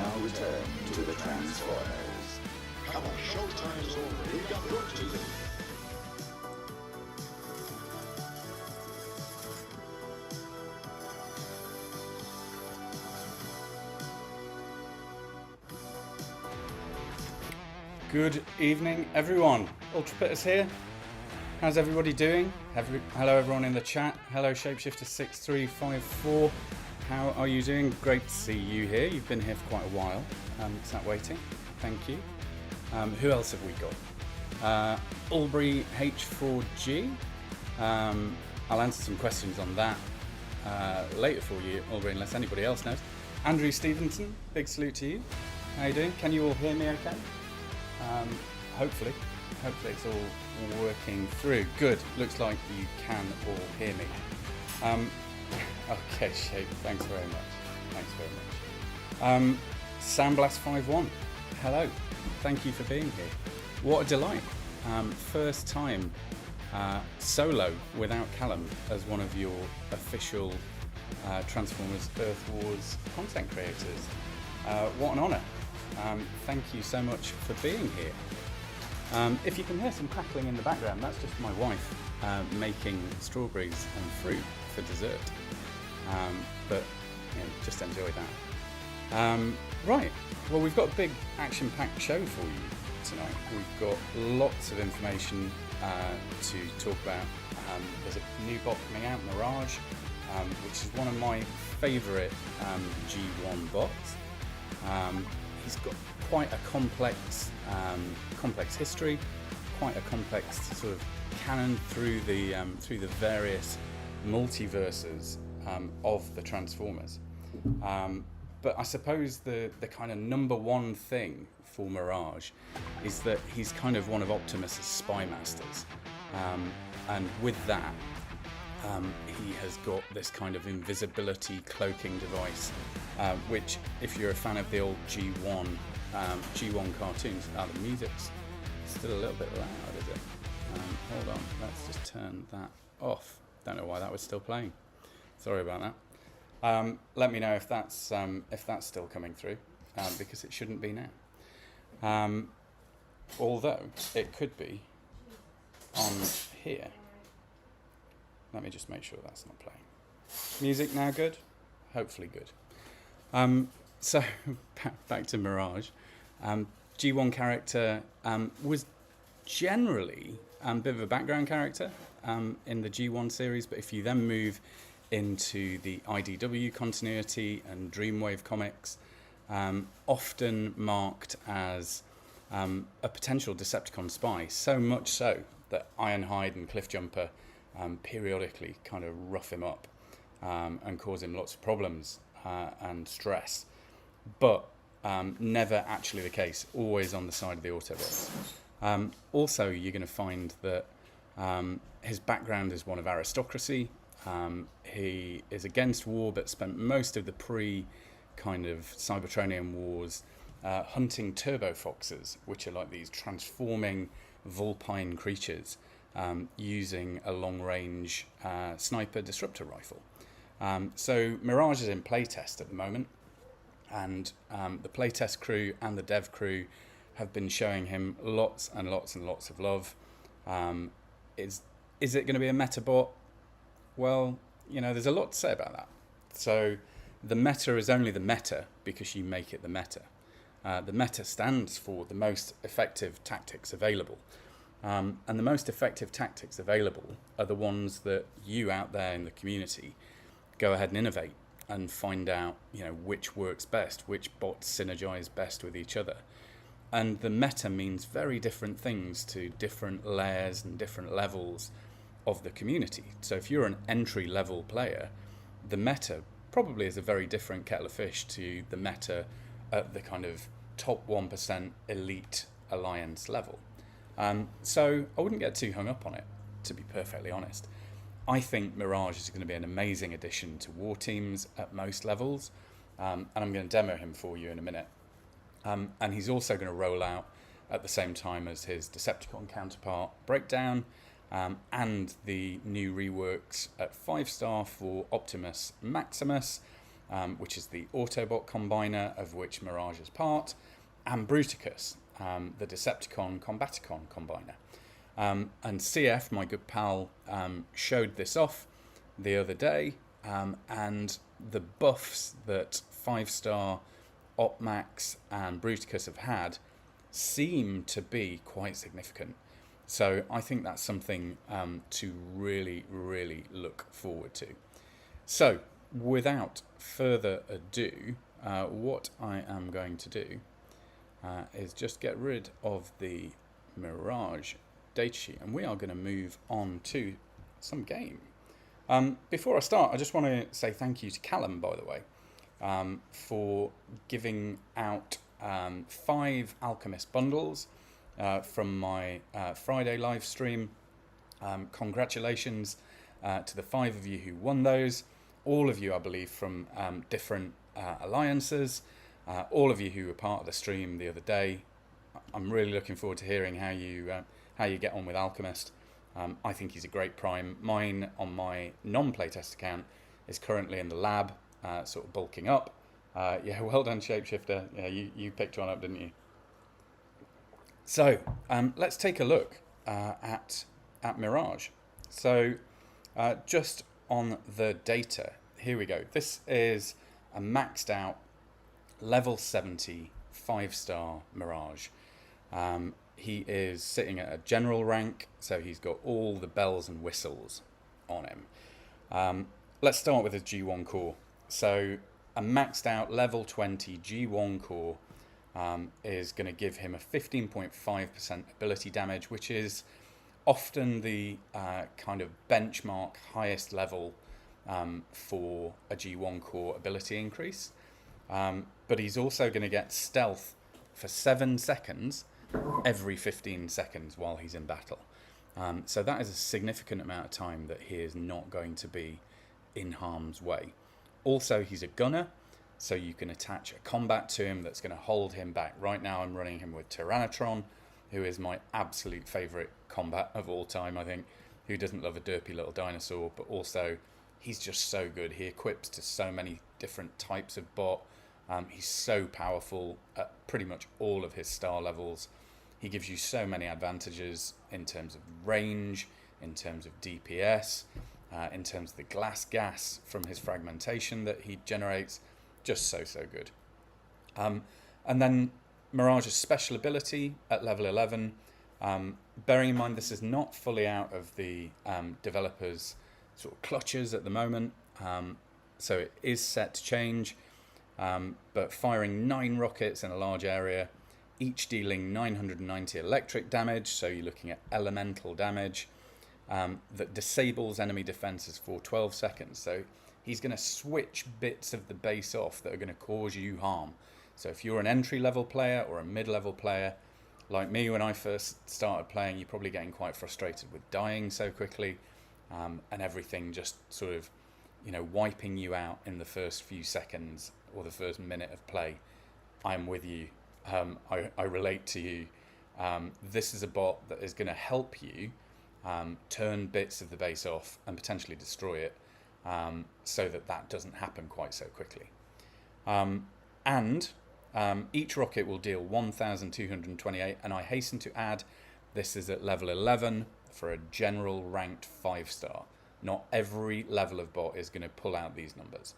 now return to the Transformers. Come on, showtime's over. We've got work to do. Good evening, everyone. Ultra Pittus here. How's everybody doing? Hello, everyone in the chat. Hello, Shapeshifter6354. How are you doing? Great to see you here. You've been here for quite a while. Sat waiting. Thank you. Who else have we got? Albury H4G. I'll answer some questions on that later for you, Albury, unless anybody else knows. Andrew Stevenson, big salute to you. How you doing? Can you all hear me okay? Hopefully it's all working through. Good. Looks like you can all hear me. Okay, Shape. Thanks very much. Sandblast51. Hello. Thank you for being here. What a delight. First time solo without Callum as one of your official Transformers Earth Wars content creators. What an honour. Thank you so much for being here. If you can hear some crackling in the background, that's just my wife making strawberries and fruit for dessert. But just enjoy that. Right, well, we've got a big action-packed show for you tonight. We've got lots of information to talk about. There's a new bot coming out, Mirage, which is one of my favourite G1 bots. He's got quite a complex history, quite a complex sort of canon through the various multiverses of the Transformers. But I suppose the kind of number one thing for Mirage is that he's kind of one of Optimus's spy masters, and with that, he has got this kind of invisibility cloaking device, which, if you're a fan of the old G1 cartoons, the music's still a little bit loud, is it? Hold on, let's just turn that off. Don't know why that was still playing. Sorry about that. Let me know if that's still coming through, because it shouldn't be now. Although it could be on here. Let me just make sure that's not playing. Music now good? Hopefully good. So back to Mirage. G1 character was generally a bit of a background character in the G1 series, but if you then move into the IDW continuity and Dreamwave comics, often marked as a potential Decepticon spy, so much so that Ironhide and Cliffjumper periodically kind of rough him up and cause him lots of problems and stress, but never actually the case, always on the side of the Autobots. Also, you're going to find that his background is one of aristocracy. He is against war, but spent most of the kind of Cybertronian wars hunting turbo foxes, which are like these transforming vulpine creatures, using a long-range sniper disruptor rifle. So Mirage is in playtest at the moment, and the playtest crew and the dev crew have been showing him lots and lots and lots of love. Is it going to be a meta bot? Well, there's a lot to say about that. So the meta is only the meta because you make it the meta. The meta stands for the most effective tactics available. And the most effective tactics available are the ones that you out there in the community go ahead and innovate and find out, which works best, which bots synergize best with each other. And the meta means very different things to different layers and different levels of the community. So if you're an entry-level player, the meta probably is a very different kettle of fish to the meta at the kind of top 1% elite alliance level. So I wouldn't get too hung up on it, to be perfectly honest. I think Mirage is going to be an amazing addition to war teams at most levels, and I'm going to demo him for you in a minute. And he's also going to roll out at the same time as his Decepticon counterpart Breakdown, and the new reworks at 5-star for Optimus Maximus, which is the Autobot combiner of which Mirage is part, and Bruticus, the Decepticon Combaticon combiner. And CF, my good pal, showed this off the other day, and the buffs that 5-star Opmax and Bruticus have had seem to be quite significant. So I think that's something to really, really look forward to. So without further ado, what I am going to do is just get rid of the Mirage datasheet, and we are going to move on to some game. Before I start, I just want to say thank you to Callum, by the way, for giving out 5 Alchemist bundles from my Friday live stream. Congratulations to the 5 of you who won those. All of you, I believe, from different alliances. All of you who were part of the stream the other day. I'm really looking forward to hearing how you get on with Alchemist. I think he's a great prime. Mine on my non-playtest account is currently in the lab, sort of bulking up. Yeah, well done, Shapeshifter. Yeah, you picked one up, didn't you? So let's take a look at Mirage. So just on the data, here we go. This is a maxed out level 70 5-star Mirage. He is sitting at a general rank, so he's got all the bells and whistles on him. Let's start with his G1 core. So a maxed out level 20 G1 core is going to give him a 15.5% ability damage, which is often the kind of benchmark highest level for a G1 core ability increase. But he's also going to get stealth for 7 seconds every 15 seconds while he's in battle. So that is a significant amount of time that he is not going to be in harm's way. Also, he's a gunner, so you can attach a combat to him that's going to hold him back. Right now I'm running him with Tyrannotron, who is my absolute favourite combat of all time, I think. Who doesn't love a derpy little dinosaur? But also, he's just so good. He equips to so many different types of bot. He's so powerful at pretty much all of his star levels. He gives you so many advantages in terms of range, in terms of DPS, in terms of the glass gas from his fragmentation that he generates. Just so good. And then Mirage's special ability at level 11. Bearing in mind this is not fully out of the developers' sort of clutches at the moment, so it is set to change. But firing 9 rockets in a large area, each dealing 990 electric damage, so you're looking at elemental damage, that disables enemy defenses for 12 seconds. So he's going to switch bits of the base off that are going to cause you harm. So if you're an entry-level player or a mid-level player, like me when I first started playing, you're probably getting quite frustrated with dying so quickly, and everything just sort of, wiping you out in the first few seconds or the first minute of play. I'm with you. I relate to you. This is a bot that is going to help you turn bits of the base off and potentially destroy it, so that doesn't happen quite so quickly. And each rocket will deal 1,228, and I hasten to add, this is at level 11 for a general ranked 5-star. Not every level of bot is going to pull out these numbers.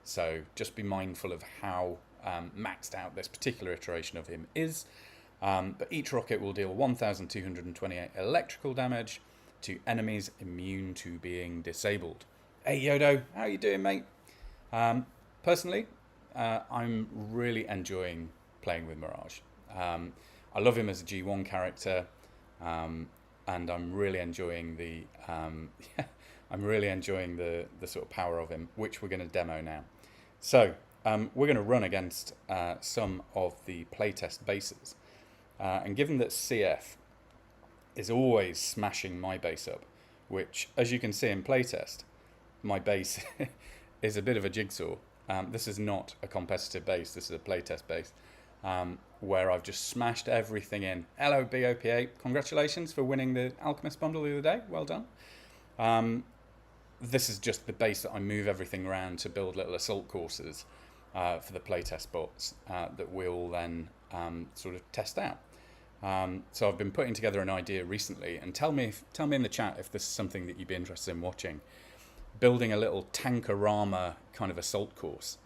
So just be mindful of how maxed out this particular iteration of him is. But each rocket will deal 1,228 electrical damage to enemies immune to being disabled. Hey Yodo, how you doing, mate? Personally, I'm really enjoying playing with Mirage. I love him as a G1 character, and I'm really enjoying the the sort of power of him, which we're going to demo now. So we're going to run against some of the playtest bases, and given that CF is always smashing my base up, which, as you can see in playtest, my base is a bit of a jigsaw. This is not a competitive base, this is a playtest base, where I've just smashed everything in. Hello BOP8, congratulations for winning the Alchemist bundle the other day, well done. this is just the base that I move everything around to build little assault courses for the playtest bots that we'll then sort of test out. So I've been putting together an idea recently, and tell me in the chat if this is something that you'd be interested in watching. Building a little tankorama kind of assault course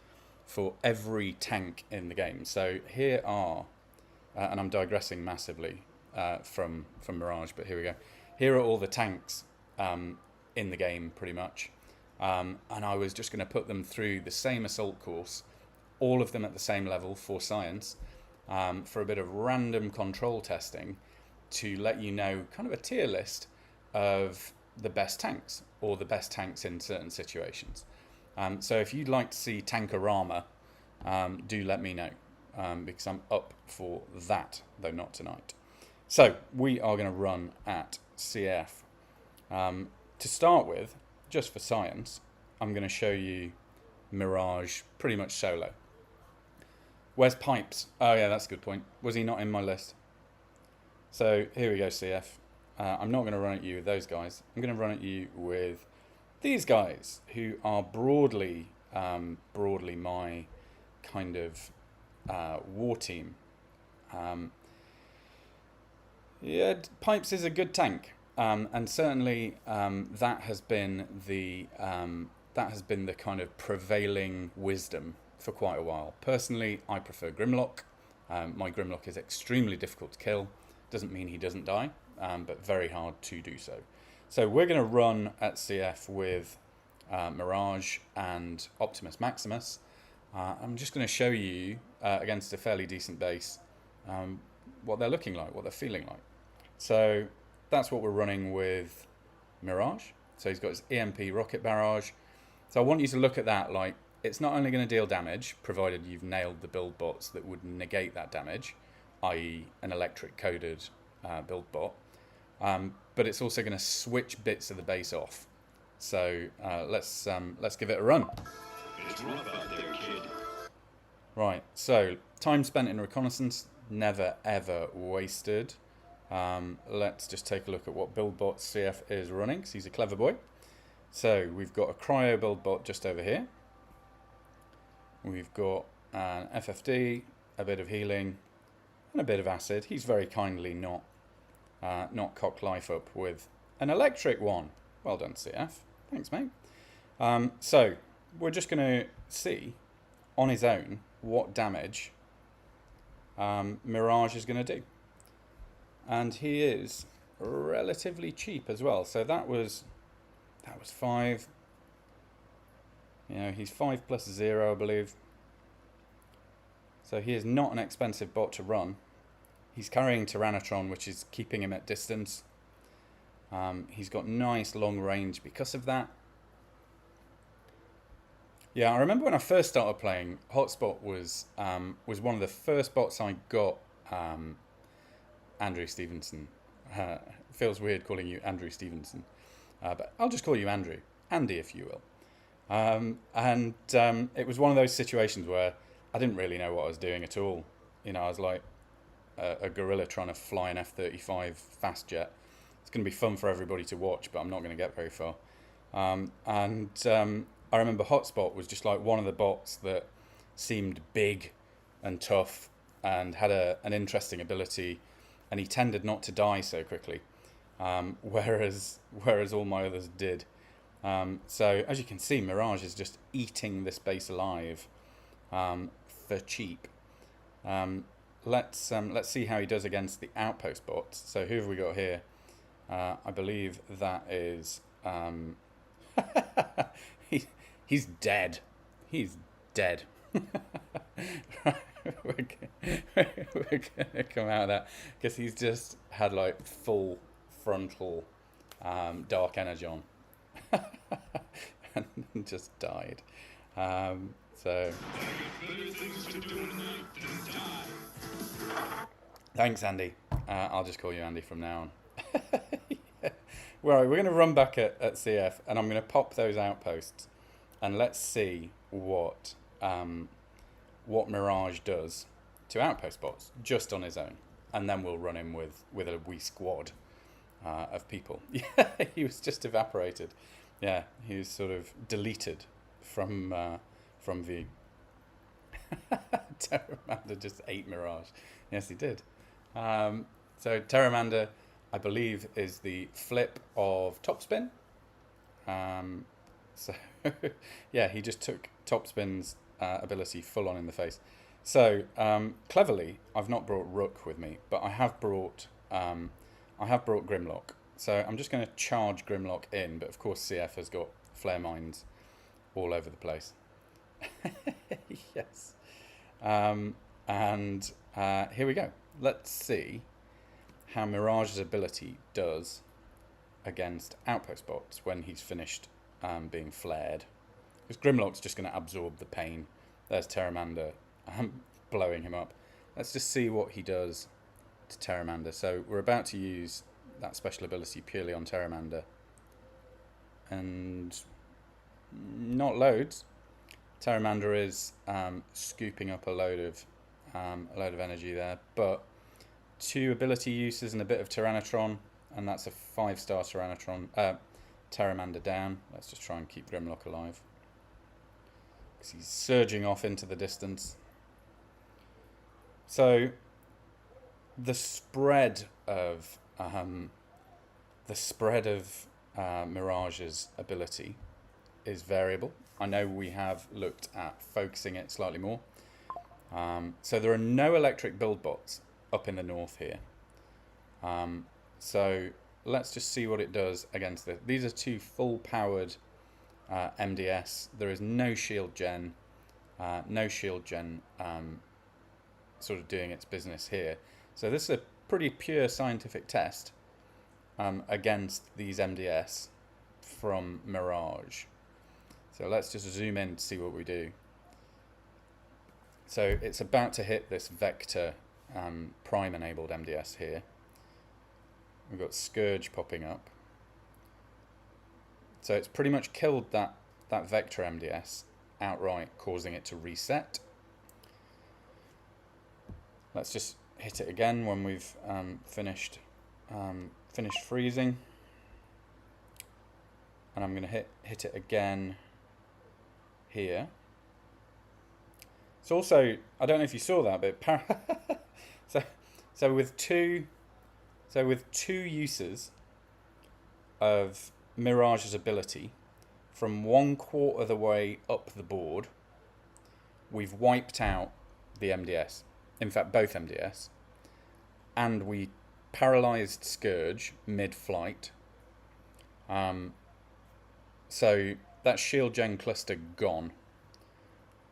for every tank in the game. So here are, and I'm digressing massively from Mirage, but here we go. Here are all the tanks in the game, pretty much. And I was just going to put them through the same assault course, all of them at the same level for science, for a bit of random control testing to let you know kind of a tier list of the best tanks, or the best tanks in certain situations. So if you'd like to see Tankorama, do let me know, because I'm up for that, though not tonight. So we are going to run at CF. To start with, just for science, I'm going to show you Mirage pretty much solo. Where's Pipes? Oh yeah, that's a good point. Was he not in my list? So here we go, CF. I'm not going to run at you with those guys. I'm going to run at you with these guys, who are broadly my kind of war team. Yeah, Pipes is a good tank, and certainly that has been the kind of prevailing wisdom for quite a while. Personally, I prefer Grimlock. My Grimlock is extremely difficult to kill. Doesn't mean he doesn't die, but very hard to do so. So we're going to run at CF with Mirage and Optimus Maximus. I'm just going to show you, against a fairly decent base, what they're looking like, what they're feeling like. So that's what we're running with Mirage. So he's got his EMP rocket barrage. So I want you to look at that like, it's not only going to deal damage, provided you've nailed the build bots that would negate that damage, i.e. an electric coded build bot, but it's also going to switch bits of the base off. So let's give it a run. It's rough out there, kid. Right, so time spent in reconnaissance, never ever wasted. Let's just take a look at what build bot CF is running, because he's a clever boy. So we've got a cryo build bot just over here. We've got an FFD, a bit of healing, and a bit of acid. He's very kindly not cocked life up with an electric one. Well done, CF. Thanks, mate. So we're just going to see on his own what damage Mirage is going to do. And he is relatively cheap as well. So that was 5. You know, he's 5 plus 0, I believe. So he is not an expensive bot to run. He's carrying Tyrannotron, which is keeping him at distance. He's got nice long range because of that. Yeah, I remember when I first started playing, Hotspot was one of the first bots I got. Andrew Stevenson. Feels weird calling you Andrew Stevenson, but I'll just call you Andrew. Andy, if you will. It was one of those situations where I didn't really know what I was doing at all. You know, I was like a gorilla trying to fly an F-35 fast jet. It's going to be fun for everybody to watch, but I'm not going to get very far. I remember Hotspot was just like one of the bots that seemed big and tough and had an interesting ability, and he tended not to die so quickly, whereas all my others did. So as you can see, Mirage is just eating this base alive for cheap. Let's see how he does against the outpost bots. So who have we got here? I believe that is he's dead. He's dead. We're gonna come out of that because he's just had like full frontal dark energy on. And just died. So thanks, Andy. I'll just call you Andy from now on. Yeah. Well, we're going to run back at CF, and I'm going to pop those outposts, and let's see what Mirage does to outpost bots just on his own, and then we'll run him with a wee squad of people. Yeah, he was just evaporated. Yeah, he was sort of deleted from view. Terramander just ate Mirage. Yes, he did. So Terramander, I believe, is the flip of Topspin. So yeah, he just took Topspin's ability full on in the face. So cleverly, I've not brought Rook with me, but I have brought Grimlock. So I'm just going to charge Grimlock in, but of course CF has got Flare Mines all over the place. Yes. And here we go. Let's see how Mirage's ability does against Outpost bots when he's finished being flared. Because Grimlock's just going to absorb the pain. There's Terramander blowing him up. Let's just see what he does to Terramander. So we're about to use that special ability purely on Terramander. And not loads. Terramander is scooping up a load of energy there, but 2 ability uses and a bit of Tyrannotron, and that's a 5-star Terramander down. Let's just try and keep Grimlock alive, because he's surging off into the distance. So the spread of Mirage's ability is variable. I know we have looked at focusing it slightly more. So there are no electric build bots up in the north here. So let's just see what it does against this. These are 2 full-powered MDS. There is no shield gen. Sort of doing its business here. So this is a pretty pure scientific test against these MDS from Mirage. So let's just zoom in to see what we do. So it's about to hit this Vector Prime enabled MDS here. We've got Scourge popping up. So it's pretty much killed that Vector MDS outright, causing it to reset. Let's just hit it again when we've finished freezing. And I'm going to hit it again here. It's also, I don't know if you saw that, but so with two uses of Mirage's ability, from 1/4 of the way up the board, we've wiped out the MDS. In fact, both MDS, and we paralyzed Scourge mid-flight. So that shield gen cluster gone.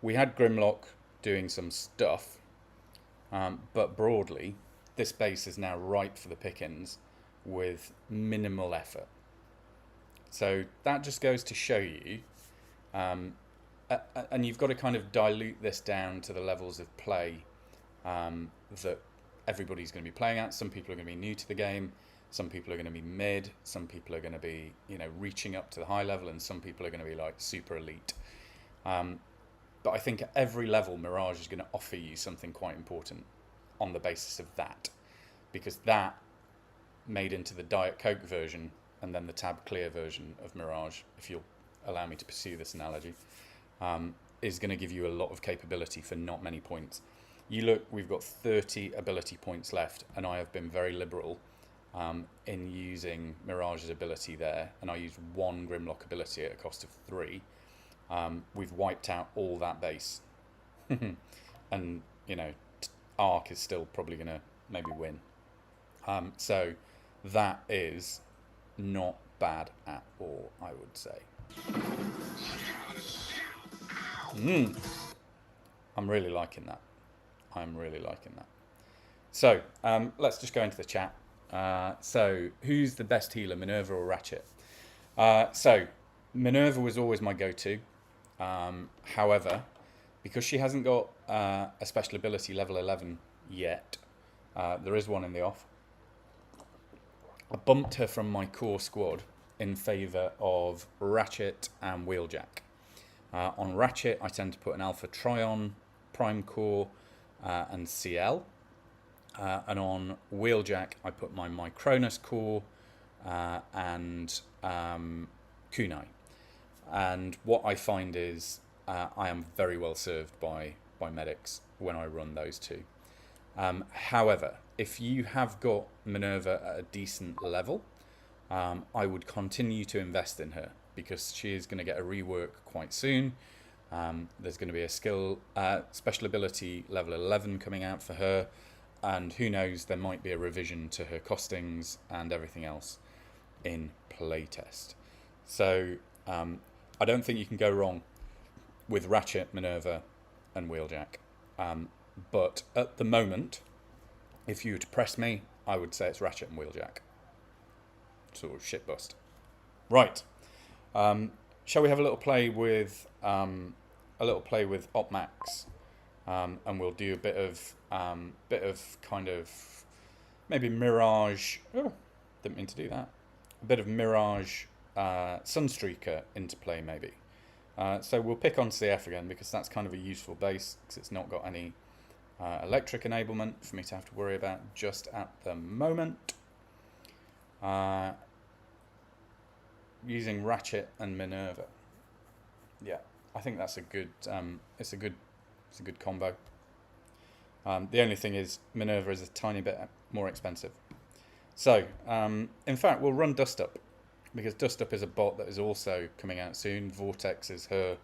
We had Grimlock doing some stuff, but broadly, this base is now ripe for the pickings with minimal effort. So that just goes to show you, and you've got to kind of dilute this down to the levels of play that everybody's going to be playing at. Some people are going to be new to the game. Some people are going to be mid. Some people are going to be, reaching up to the high level, and some people are going to be like super elite. But I think at every level, Mirage is going to offer you something quite important on the basis of that, because that made into the Diet Coke version and then the Tab Clear version of Mirage, if you'll allow me to pursue this analogy, is going to give you a lot of capability for not many points. You look, we've got 30 ability points left, and I have been very liberal in using Mirage's ability there, and I used 1 Grimlock ability at a cost of 3. We've wiped out all that base. And, Arc is still probably going to maybe win. So that is not bad at all, I would say. I'm really liking that. So let's just go into the chat. So who's the best healer, Minerva or Ratchet? So Minerva was always my go-to. However, because she hasn't got a special ability level 11 yet, there is one in the off. I bumped her from my core squad in favour of Ratchet and Wheeljack. On Ratchet, I tend to put an Alpha Trion, Prime Core, and CL. And on Wheeljack, I put my Micronus Core and kunai. And what I find is I am very well served by medics when I run those two. However, if you have got Minerva at a decent level, I would continue to invest in her because she is going to get a rework quite soon. There's going to be a special ability level 11 coming out for her, and who knows, there might be a revision to her costings and everything else in playtest. So I don't think you can go wrong with Ratchet, Minerva and Wheeljack. But at the moment, if you were to press me, I would say it's Ratchet and Wheeljack. Sort of shitbust. Right. Shall we have a little play with Opmax, and we'll do a bit of kind of maybe Mirage. Oh, didn't mean to do that. A bit of Mirage Sunstreaker into play maybe. So we'll pick on CF again because that's kind of a useful base because it's not got any electric enablement for me to have to worry about just at the moment. Using Ratchet and Minerva. Yeah, I think that's a good. It's a good combo. The only thing is Minerva is a tiny bit more expensive. So in fact, we'll run Dustup because Dustup is a bot that is also coming out soon. Vortex is her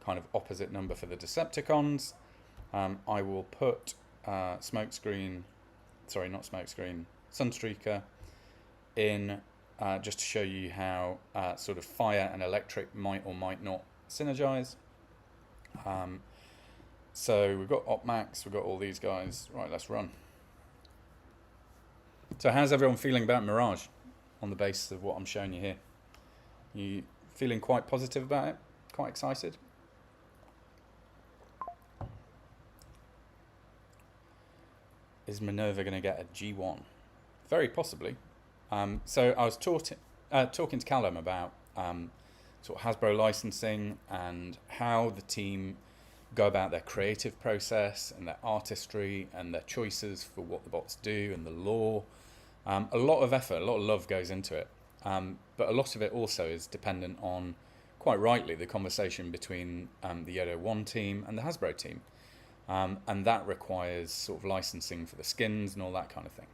kind of opposite number for the Decepticons. I will put Sunstreaker in just to show you how sort of fire and electric might or might not synergize. So we've got Opmax, we've got all these guys. Right, let's run. So how's everyone feeling about Mirage on the basis of what I'm showing you here? You feeling quite positive about it? Quite excited? Is Minerva going to get a G1? Very possibly. So I was talking to Callum about sort of Hasbro licensing and how the team go about their creative process and their artistry and their choices for what the bots do and the lore. A lot of effort, a lot of love goes into it. But a lot of it also is dependent on, quite rightly, the conversation between the Yodo 1 team and the Hasbro team. And that requires sort of licensing for the skins and all that kind of thing.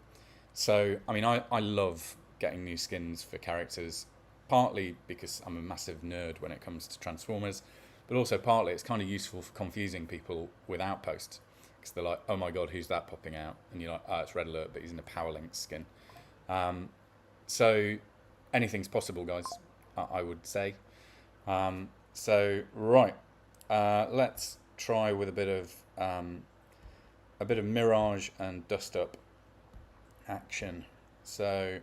So, I mean, I love getting new skins for characters, partly because I'm a massive nerd when it comes to Transformers, but also partly it's kind of useful for confusing people with Outposts. Because they're like, oh my god, who's that popping out? And you're like, oh, it's Red Alert, but he's in a Power Link skin. So, anything's possible, guys, I would say. So, right, let's try with a bit of Mirage and Dustup action. So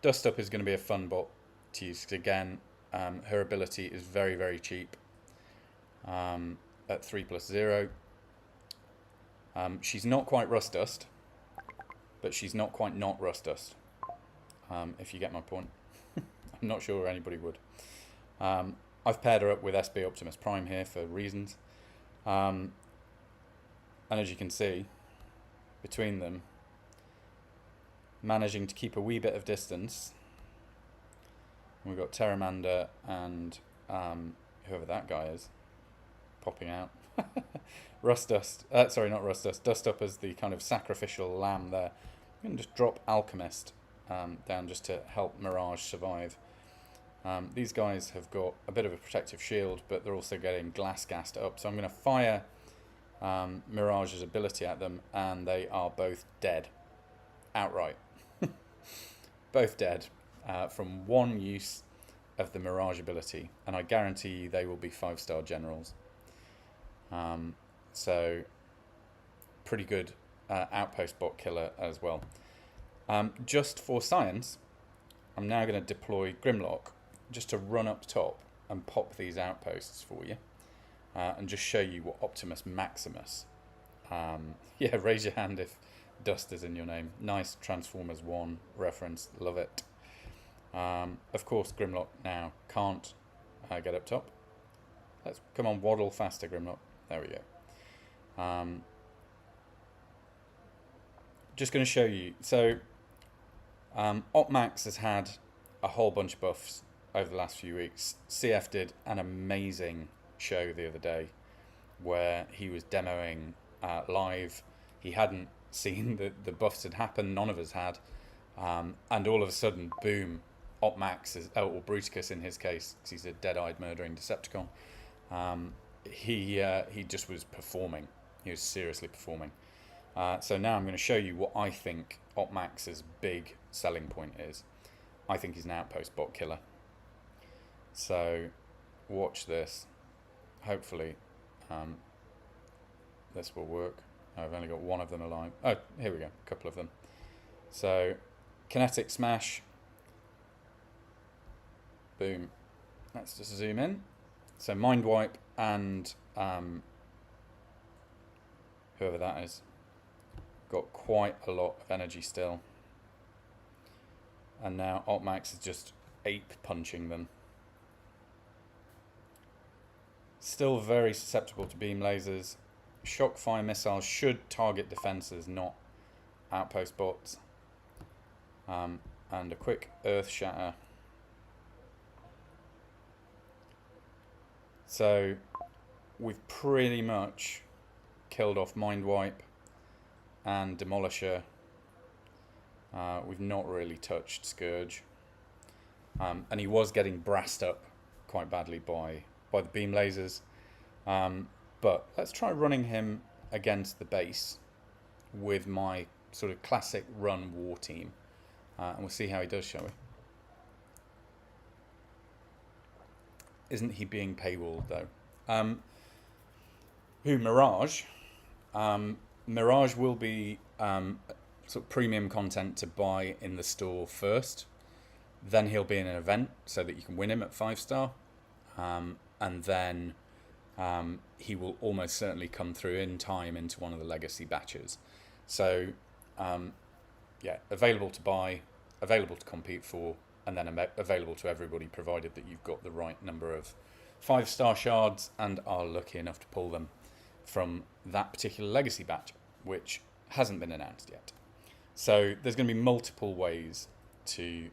Dustup is going to be a fun bot to use because again, her ability is very, very cheap at 3+0. She's not quite Rust Dust, but she's not quite not Rust Dust, if you get my point. I'm not sure anybody would. I've paired her up with SB Optimus Prime here for reasons. And as you can see, between them, managing to keep a wee bit of distance. We've got Terramander and whoever that guy is popping out. Rust Dust, sorry, not Rust Dust, Dustup as the kind of sacrificial lamb there. I'm going to just drop Alchemist down just to help Mirage survive. These guys have got a bit of a protective shield, but they're also getting glass gassed up. So I'm going to fire Mirage's ability at them, and they are both dead. Outright. Both dead from one use of the Mirage ability. And I guarantee you they will be 5-star generals. So, pretty good outpost bot killer as well. Just for science, I'm now going to deploy Grimlock just to run up top and pop these outposts for you. And just show you what Optimus Maximus. Yeah, raise your hand if Dust is in your name. Nice Transformers 1 reference, love it. Of course, Grimlock now can't get up top. Let's come on, waddle faster, Grimlock. There we go. Just going to show you. So, Opmax has had a whole bunch of buffs over the last few weeks. CF did an amazing show the other day where he was demoing live. He hadn't seen the buffs had happened, none of us had, and all of a sudden, boom, Opmax, or Bruticus in his case, because he's a dead-eyed murdering Decepticon, he just was performing. He was seriously performing. So now I'm going to show you what I think Opmax's big selling point is. I think he's an outpost bot killer. So watch this. Hopefully this will work. I've only got one of them alive. Oh, here we go, a couple of them. So kinetic smash. Boom. Let's just zoom in. So mind wipe and whoever that is got quite a lot of energy still. And now Opmax is just ape punching them. Still very susceptible to beam lasers. Shock fire missiles should target defenses, not outpost bots. And a quick earth shatter. So we've pretty much killed off mind wipe and demolisher. We've not really touched Scourge, and he was getting brassed up quite badly by the beam lasers. But let's try running him against the base with my sort of classic run war team, and we'll see how he does, shall we? Isn't he being paywalled though? Mirage? Mirage will be sort of premium content to buy in the store first. Then he'll be in an event so that you can win him at 5-star. And then he will almost certainly come through in time into one of the legacy batches. So, yeah, available to buy, available to compete for, and then available to everybody, provided that you've got the right number of 5-star shards and are lucky enough to pull them from that particular legacy batch, which hasn't been announced yet. So there's going to be multiple ways to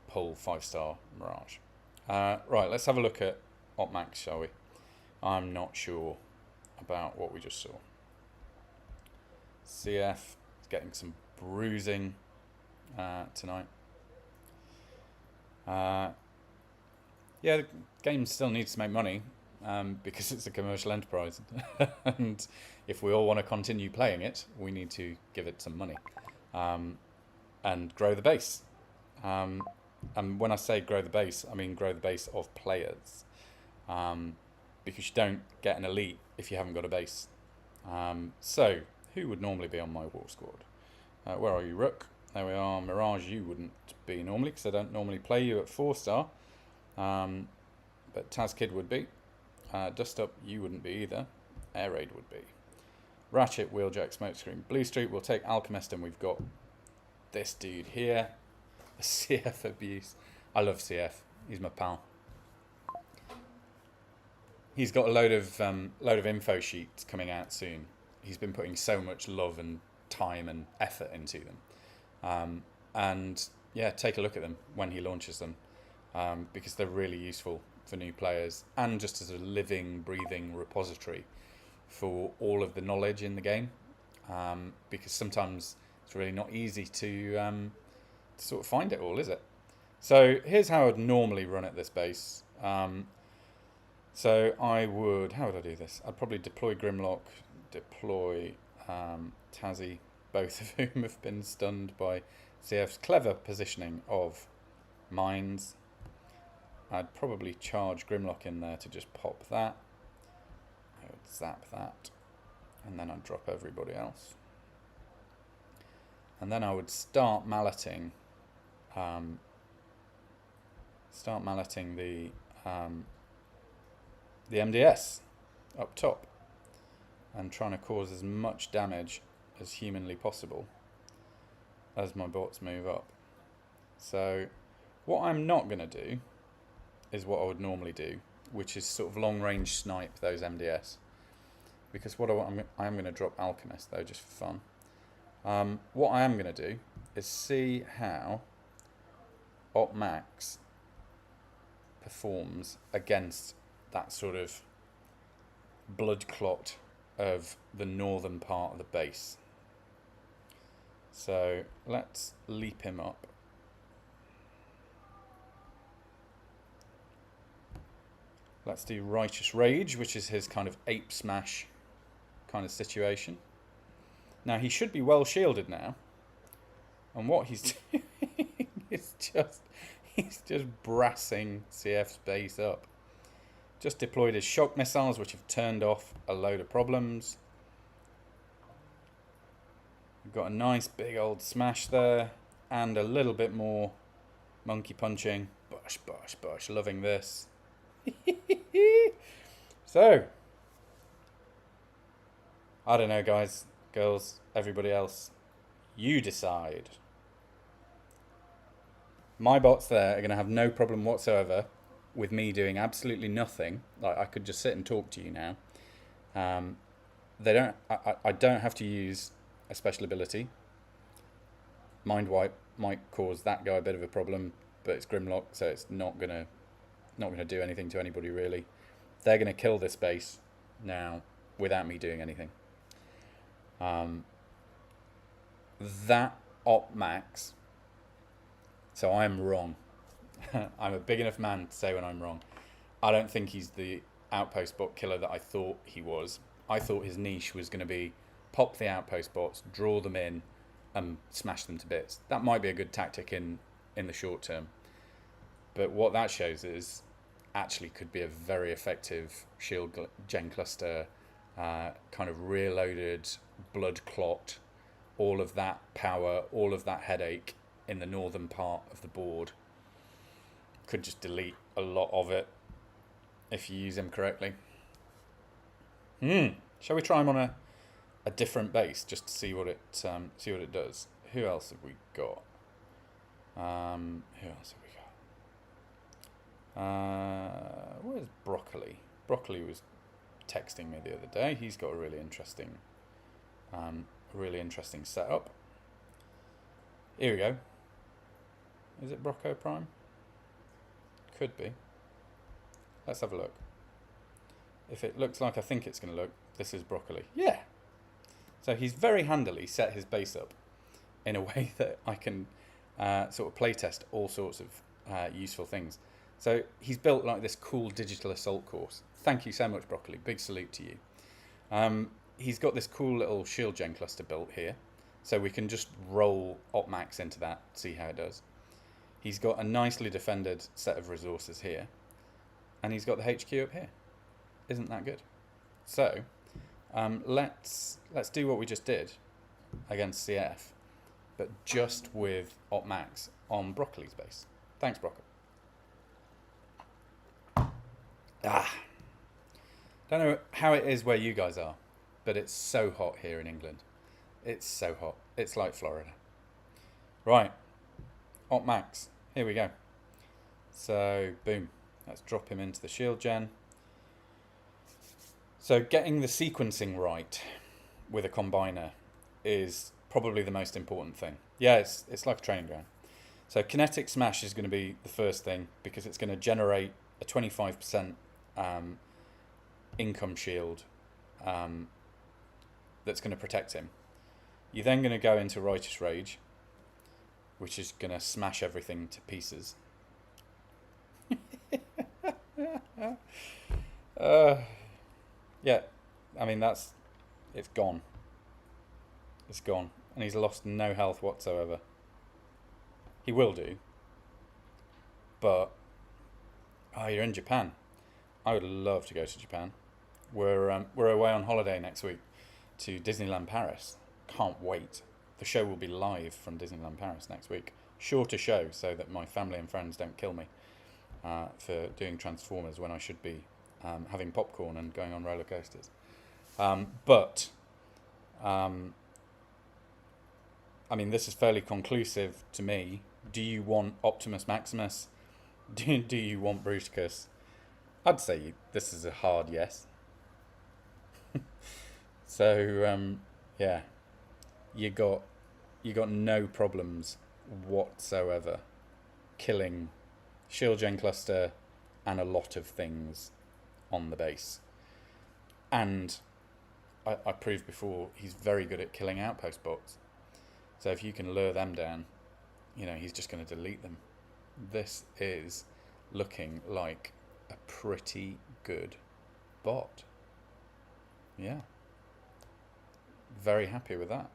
pull 5-star Mirage. Right, let's have a look at Opmax, shall we? I'm not sure about what we just saw. CF is getting some bruising tonight. Yeah, the game still needs to make money because it's a commercial enterprise. And if we all want to continue playing it, we need to give it some money and grow the base. And when I say grow the base, I mean grow the base of players. Because you don't get an elite if you haven't got a base. So, who would normally be on my war squad? Where are you, Rook? There we are. Mirage, you wouldn't be normally, because I don't normally play you at 4-star. But Tazkid would be. Dustup, you wouldn't be either. Air Raid would be. Ratchet, Wheeljack, Smokescreen. Blue Street, we'll take Alchemist, and we've got this dude here. CF abuse. I love CF. He's my pal. He's got a load of info sheets coming out soon. He's been putting so much love and time and effort into them. And yeah, take a look at them when he launches them, because they're really useful for new players and just as a living, breathing repository for all of the knowledge in the game. Because sometimes it's really not easy to sort of find it all, is it? So here's how I'd normally run at this base. So I would, how would I do this? I'd probably deploy Grimlock, deploy Tazzy, both of whom have been stunned by CF's clever positioning of mines. I'd probably charge Grimlock in there to just pop that. I would zap that, and then I'd drop everybody else. And then I would start malleting the MDS up top and trying to cause as much damage as humanly possible as my bots move up. So what I'm not going to do is what I would normally do, which is sort of long range snipe those MDS, because what I am going to drop Alchemist though, just for fun. What I am going to do is see how Opmax performs against that sort of blood clot of the northern part of the base. So let's leap him up. Let's do Righteous Rage, which is his kind of ape smash kind of situation. Now he should be well shielded now. And what he's doing is he's just brassing CF's base up. Just deployed his shock missiles, which have turned off a load of problems. We've got a nice big old smash there, and a little bit more monkey punching. Bosh, bosh, bosh. Loving this. So, I don't know, guys, girls, everybody else. You decide. My bots there are going to have no problem whatsoever with me doing absolutely nothing. Like, I could just sit and talk to you now. They don't. I don't have to use a special ability. Mind Wipe might cause that guy a bit of a problem, but it's Grimlock, so it's not gonna do anything to anybody really. They're gonna kill this base now without me doing anything. That Opmax. So I am wrong. I'm a big enough man to say when I'm wrong. I don't think he's the outpost bot killer that I thought he was. I thought his niche was going to be pop the outpost bots, draw them in, and smash them to bits. That might be a good tactic in the short term. But what that shows is actually could be a very effective shield gen cluster, kind of rear-loaded, blood clot, all of that power, all of that headache in the northern part of the board. Could just delete a lot of it if you use him correctly. Shall we try him on a different base just to see what it does? Who else have we got? Where's Broccoli? Broccoli was texting me the other day. He's got a really interesting setup. Here we go. Is it Brocco Prime? Could be. Let's have a look. If it looks like I think it's going to look, this is Broccoli. Yeah. So he's very handily set his base up in a way that I can sort of playtest all sorts of useful things. So he's built like this cool digital assault course. Thank you so much, Broccoli. Big salute to you. He's got this cool little shield gen cluster built here. So we can just roll Opmax into that, see how it does. He's got a nicely defended set of resources here. And he's got the HQ up here. Isn't that good? So, let's do what we just did against CF, but just with Opmax on Broccoli's base. Thanks, Broccoli. Don't know how it is where you guys are, but it's so hot here in England. It's so hot. It's like Florida. Right. Opmax. Here we go. So, boom. Let's drop him into the shield gen. So getting the sequencing right with a combiner is probably the most important thing. Yeah, it's like a training ground. So kinetic smash is going to be the first thing because it's going to generate a 25% income shield that's going to protect him. You're then going to go into Righteous Rage, which is going to smash everything to pieces. Yeah, I mean it's gone. It's gone, and he's lost no health whatsoever. He will do, but you're in Japan. I would love to go to Japan. We're away on holiday next week to Disneyland Paris. Can't wait. The show will be live from Disneyland Paris next week. Shorter show so that my family and friends don't kill me for doing Transformers when I should be having popcorn and going on roller coasters. I mean, this is fairly conclusive to me. Do you want Optimus Maximus? Do you want Bruticus? I'd say this is a hard yes. So, yeah. You got no problems whatsoever killing shield gen cluster and a lot of things on the base. And I proved before, he's very good at killing outpost bots. So if you can lure them down, you know, he's just going to delete them. This is looking like a pretty good bot. Yeah. Very happy with that.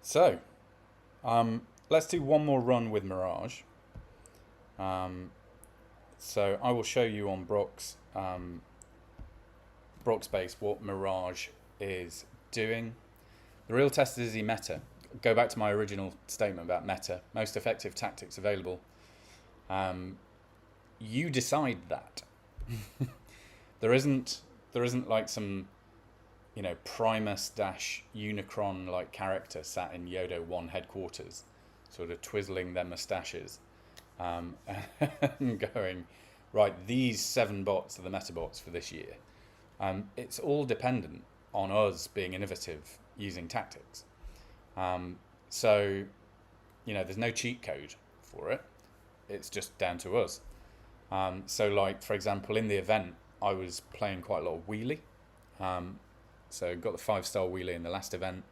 So, let's do one more run with Mirage. So I will show you on Brock's base what Mirage is doing. The real test is he meta. Go back to my original statement about meta. Most effective tactics available. You decide that. There isn't like some, you know, Primus - Unicron like character sat in Yodo 1 headquarters, sort of twizzling their moustaches, and going, right, these 7 bots are the meta bots for this year. It's all dependent on us being innovative using tactics. So, you know, there's no cheat code for it. It's just down to us. So, like, for example, in the event, I was playing quite a lot of wheelie. So got the 5-star wheelie in the last event.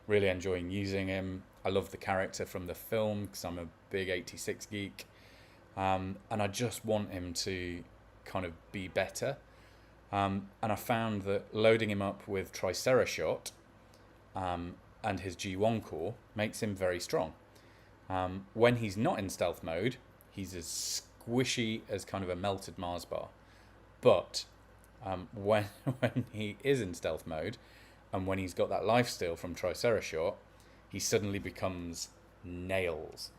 Really enjoying using him. I love the character from the film because I'm a big 86 geek. And I just want him to kind of be better. And I found that loading him up with Tricerashot and his G1 core makes him very strong. When he's not in stealth mode, he's as squishy as kind of a melted Mars bar. But when he is in stealth mode, and when he's got that lifesteal from Tricerashot, he suddenly becomes nails.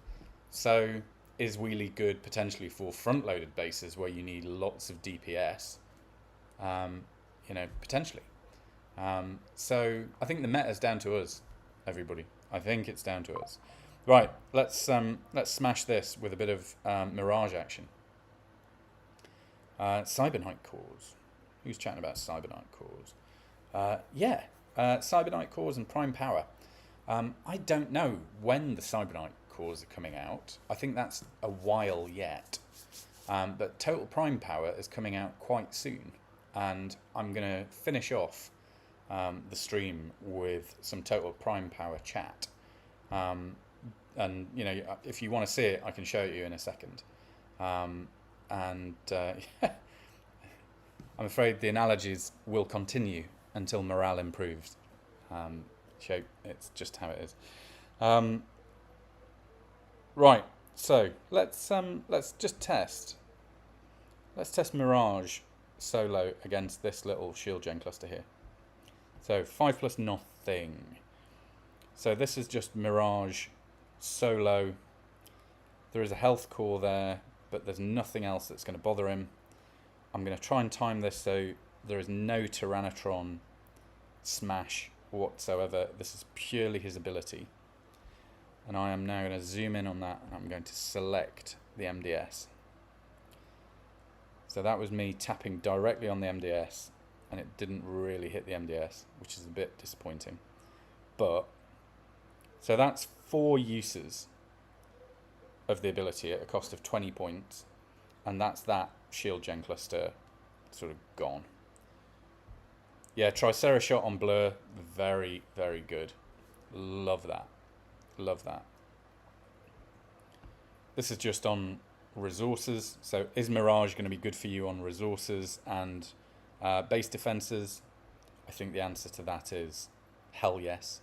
So is wheelie good potentially for front-loaded bases where you need lots of DPS? You know, potentially. So I think the meta's down to us, everybody. I think it's down to us. Right, let's smash this with a bit of Mirage action. Cybernite cores. Who's chatting about Cybernite cores? Yeah, Cybernite cores and Prime Power. I don't know when the Cybernite cores are coming out. I think that's a while yet. But Total Prime Power is coming out quite soon. And I'm going to finish off the stream with some Total Prime Power chat. And, you know, if you want to see it, I can show it you in a second. I'm afraid the analogies will continue until morale improves. So it's just how it is. Right, so let's just test. Let's test Mirage solo against this little shield gen cluster here. So 5+ nothing. So this is just Mirage solo. There is a health core there, but there's nothing else that's going to bother him. I'm going to try and time this so there is no Tyrannotron smash whatsoever. This is purely his ability. And I am now going to zoom in on that, and I'm going to select the MDS. So that was me tapping directly on the MDS, and it didn't really hit the MDS, which is a bit disappointing. But, so that's 4 uses of the ability at a cost of 20 points, and that's that shield gen cluster sort of gone. Yeah, Tricerashot on Blur, very, very good. Love that. Love that. This is just on resources. So is Mirage going to be good for you on resources and base defenses? I think the answer to that is hell yes.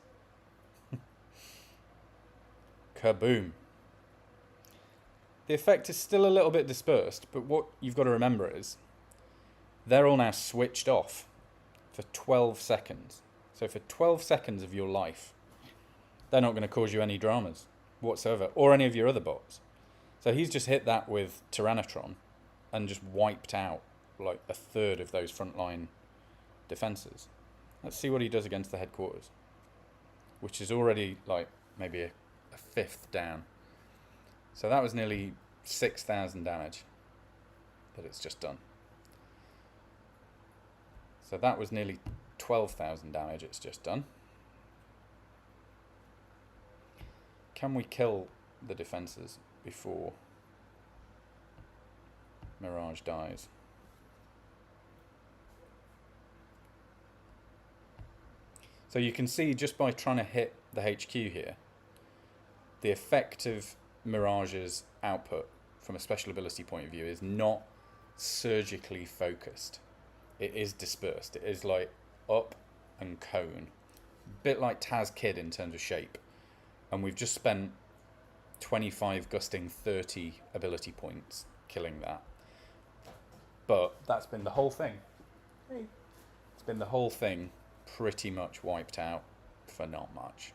Kaboom. The effect is still a little bit dispersed, but what you've got to remember is they're all now switched off for 12 seconds. So for 12 seconds of your life, they're not going to cause you any dramas whatsoever, or any of your other bots. So he's just hit that with Tyrannotron and just wiped out like a third of those frontline defenses. Let's see what he does against the headquarters, which is already like maybe a fifth down. So that was nearly 6,000 damage that it's just done. So that was nearly 12,000 damage it's just done. Can we kill the defences before Mirage dies? So you can see just by trying to hit the HQ here, the effect of Mirage's output from a special ability point of view is not surgically focused. It is dispersed. It is like up and cone. A bit like Taz Kid in terms of shape. And we've just spent 25 gusting 30 ability points killing that. But that's been the whole thing. It's been the whole thing pretty much wiped out for not much.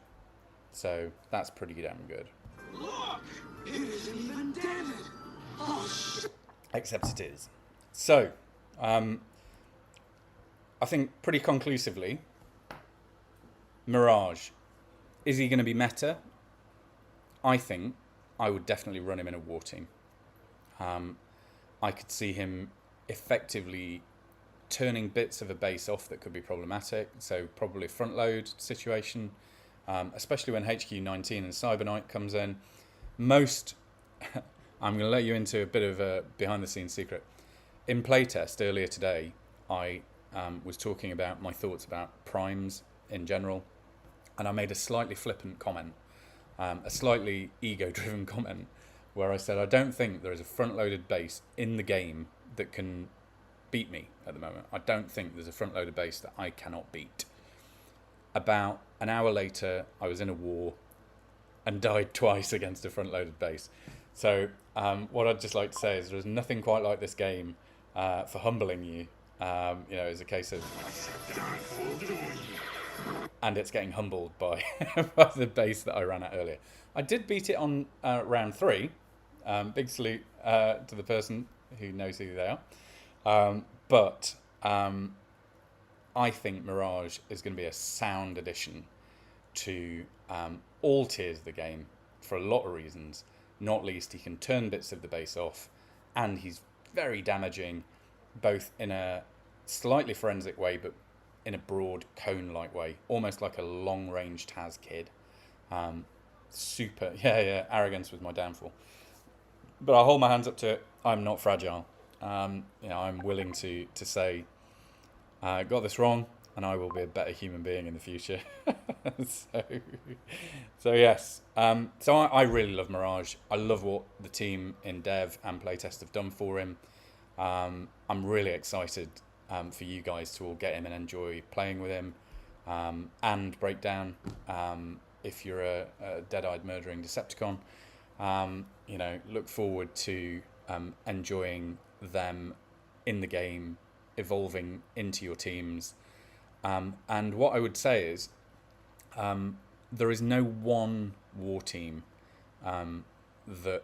So that's pretty damn good. Look! It isn't even dead! Oh, shit! Except it is. So, I think pretty conclusively, Mirage, is he going to be meta? I think I would definitely run him in a war team. I could see him effectively turning bits of a base off that could be problematic. So probably a front load situation, especially when HQ19 and Cyberknight comes in. I'm going to let you into a bit of a behind the scenes secret. In playtest earlier today, I was talking about my thoughts about primes in general, and I made a slightly flippant comment, a slightly ego-driven comment, where I said I don't think there is a front-loaded base in the game that can beat me at the moment. I don't think there's a front-loaded base that I cannot beat. About an hour later, I was in a war and died twice against a front-loaded base. So what I'd just like to say is there's nothing quite like this game for humbling you. It's a case of... And it's getting humbled by, by the base that I ran at earlier. I did beat it on round 3. Big salute to the person who knows who they are. But I think Mirage is going to be a sound addition to all tiers of the game for a lot of reasons. Not least, he can turn bits of the base off, and he's very damaging, both in a slightly forensic way, but in a broad cone-like way, almost like a long-range Taz Kid. Arrogance was my downfall. But I hold my hands up to it. I'm not fragile. I'm willing to say, got this wrong, and I will be a better human being in the future. so yes. So I really love Mirage. I love what the team in dev and playtest have done for him. I'm really excited for you guys to all get him and enjoy playing with him, and Breakdown. If you're a dead-eyed murdering Decepticon, look forward to enjoying them in the game, evolving into your teams. And what I would say is, there is no one war team that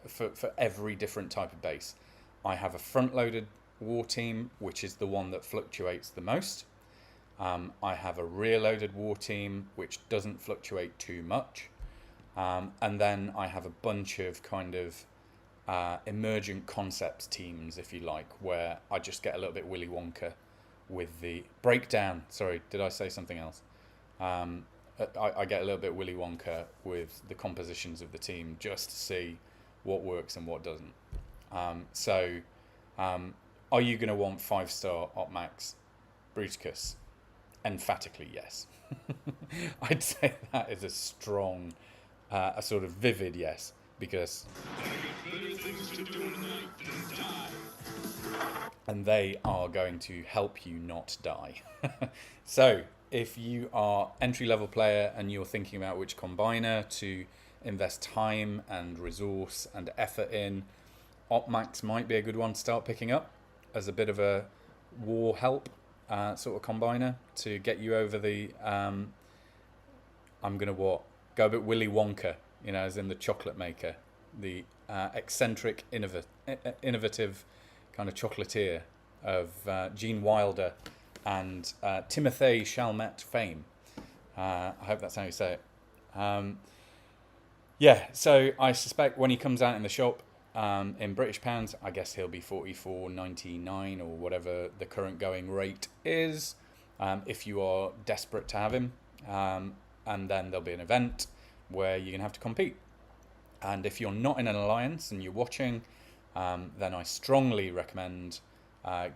for every different type of base. I have a front-loaded war team, which is the one that fluctuates the most. I have a rear-loaded war team, which doesn't fluctuate too much. And then I have a bunch of kind of emergent concepts teams, if you like, where I just get a little bit Willy Wonka with the breakdown. Sorry, did I say something else? I get a little bit Willy Wonka with the compositions of the team just to see what works and what doesn't. Are you going to want 5-star Opmax Bruticus? Emphatically, yes. I'd say that is a strong, a sort of vivid yes, because... And they are going to help you not die. So, if you are entry-level player and you're thinking about which combiner to invest time and resource and effort in, Opmax might be a good one to start picking up as a bit of a war help sort of combiner to get you over the... I'm going to go a bit Willy Wonka, as in the chocolate maker, the eccentric, innovative kind of chocolatier of Gene Wilder and Timothée Chalamet fame. I hope that's how you say it. So I suspect when he comes out in the shop in British pounds, I guess he'll be 44.99 or whatever the current going rate is, if you are desperate to have him. And then there'll be an event where you're going to have to compete. And if you're not in an alliance and you're watching, then I strongly recommend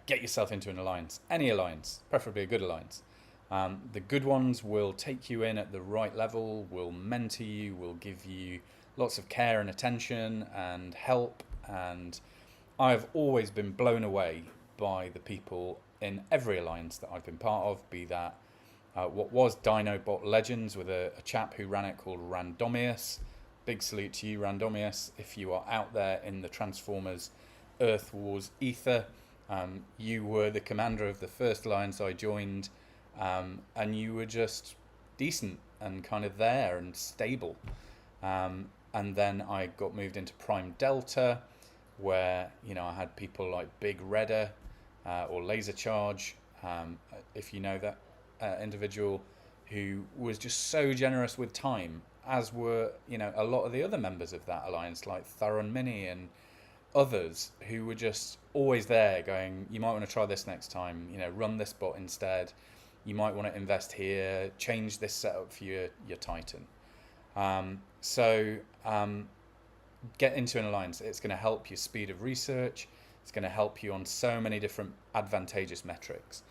get yourself into an alliance. Any alliance, preferably a good alliance. The good ones will take you in at the right level, will mentor you, will give you lots of care and attention and help. And I've always been blown away by the people in every alliance that I've been part of, be that what was Dinobot Legends with a chap who ran it called Randomius. Big salute to you, Randomius. If you are out there in the Transformers Earth Wars ether, you were the commander of the first alliance I joined, and you were just decent and kind of there and stable. And then I got moved into Prime Delta, where I had people like Big Redder or Laser Charge, if you know that individual, who was just so generous with time, as were a lot of the other members of that alliance, like Thuron Mini and others, who were just always there going, you might want to try this next time, run this bot instead, you might want to invest here, change this setup for your Titan. Get into an alliance. It's going to help your speed of research. It's going to help you on so many different advantageous metrics.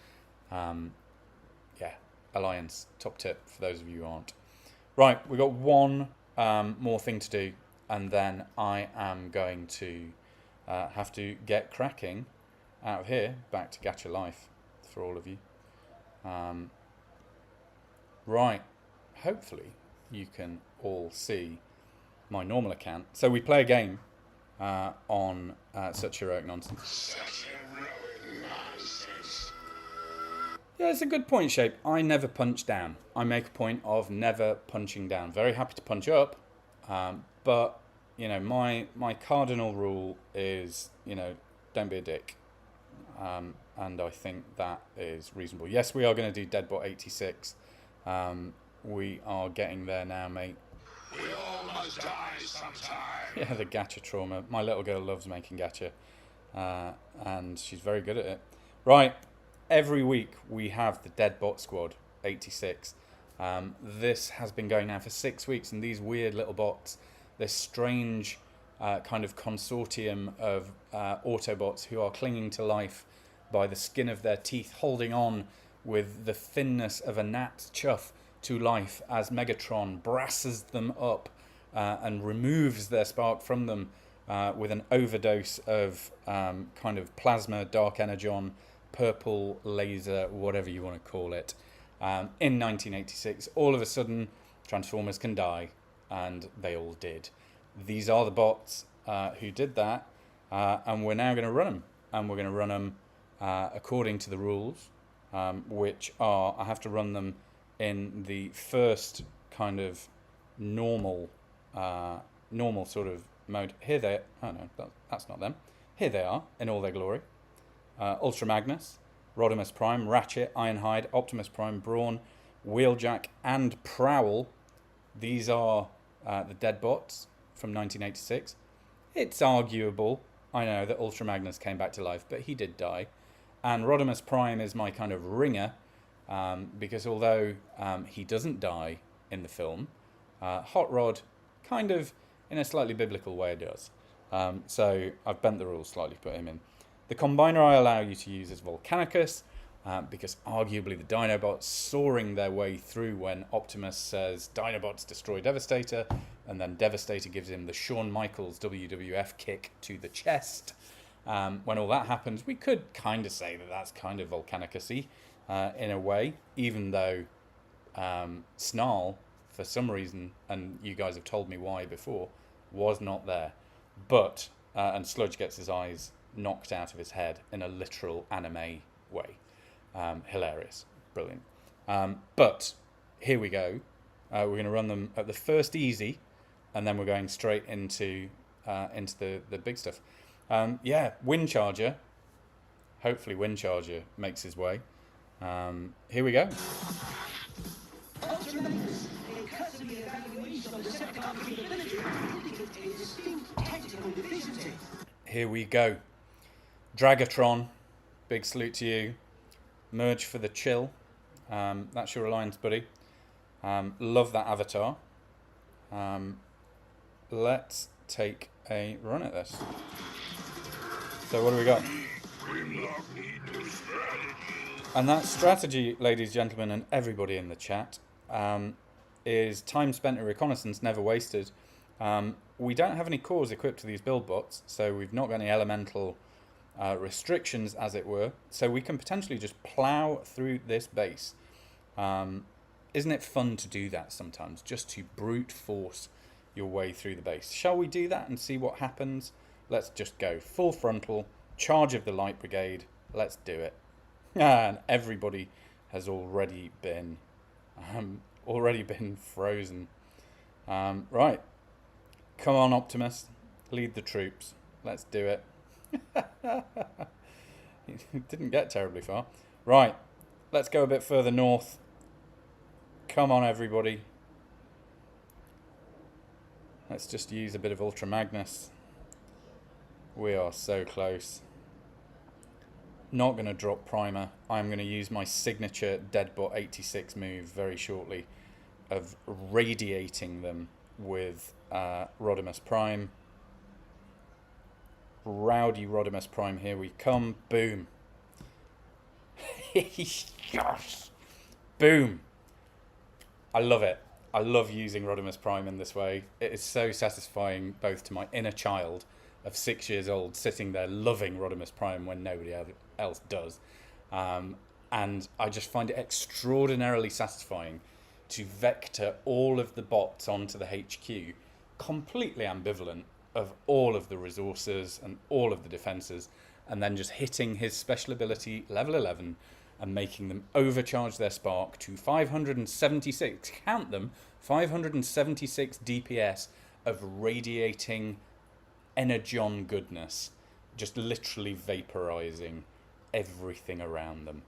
Alliance, top tip for those of you who aren't. Right, we've got one more thing to do, and then I am going to have to get cracking out of here, back to Gacha Life for all of you. Right, hopefully you can all see my normal account. So we play a game on Such Heroic Nonsense. Yeah, it's a good point, Shape. I never punch down. I make a point of never punching down. Very happy to punch up, but my cardinal rule is don't be a dick, and I think that is reasonable. Yes, we are going to do Deadbot 86. We are getting there now, mate. We all must die sometime. Yeah, the gacha trauma. My little girl loves making gacha, and she's very good at it. Right. Every week we have the Deadbot Squad 86. This has been going now for 6 weeks, and these weird little bots, this strange kind of consortium of Autobots who are clinging to life by the skin of their teeth, holding on with the thinness of a gnat's chuff to life as Megatron brasses them up and removes their spark from them with an overdose of kind of plasma, dark energon, purple laser, whatever you want to call it. In 1986, all of a sudden, Transformers can die, and they all did. These are the bots who did that, and we're now going to run them. And we're going to run them according to the rules, which are, I have to run them in the first kind of normal sort of mode. Here they are. Oh no, that's not them. Here they are in all their glory. Ultra Magnus, Rodimus Prime, Ratchet, Ironhide, Optimus Prime, Brawn, Wheeljack, and Prowl. These are the Deadbots from 1986. It's arguable, I know, that Ultra Magnus came back to life, but he did die. And Rodimus Prime is my kind of ringer, because although he doesn't die in the film, Hot Rod kind of, in a slightly biblical way, does. So I've bent the rules slightly to put him in. The combiner I allow you to use is Volcanicus, because arguably the Dinobots soaring their way through when Optimus says Dinobots destroy Devastator, and then Devastator gives him the Shawn Michaels WWF kick to the chest. When all that happens, we could kind of say that that's kind of Volcanicus-y in a way, even though Snarl, for some reason, and you guys have told me why before, was not there. But, and Sludge gets his eyes knocked out of his head in a literal anime way. Hilarious. Brilliant. But here we go. We're going to run them at the first easy, and then we're going straight into the big stuff. Wind Charger. Hopefully Wind Charger makes his way. Here we go. Here we go. Dragatron, big salute to you. Merge for the chill. That's your alliance, buddy. Love that avatar. Let's take a run at this. So what do we got? And that strategy, ladies, gentlemen, and everybody in the chat, is time spent in reconnaissance, never wasted. We don't have any cores equipped to these build bots, so we've not got any elemental restrictions, as it were. So we can potentially just plow through this base. Isn't it fun to do that sometimes? Just to brute force your way through the base. Shall we do that and see what happens? Let's just go full frontal, charge of the light brigade. Let's do it. And everybody has already been frozen. Right, come on, Optimus, lead the troops. Let's do it. It didn't get terribly far. Right, let's go a bit further north. Come on, everybody. Let's just use a bit of Ultra Magnus. We are so close. Not going to drop primer. I'm going to use my signature Deadbot 86 move very shortly of radiating them with Rodimus Prime. Rowdy Rodimus Prime, here we come. Boom. Yes. Boom. I love it. I love using Rodimus Prime in this way. It is so satisfying both to my inner child of 6 years old sitting there loving Rodimus Prime when nobody else does. And I just find it extraordinarily satisfying to vector all of the bots onto the HQ, completely ambivalent of all of the resources and all of the defenses, and then just hitting his special ability level 11 and making them overcharge their spark to 576, count them, 576 DPS of radiating energon goodness, just literally vaporizing everything around them.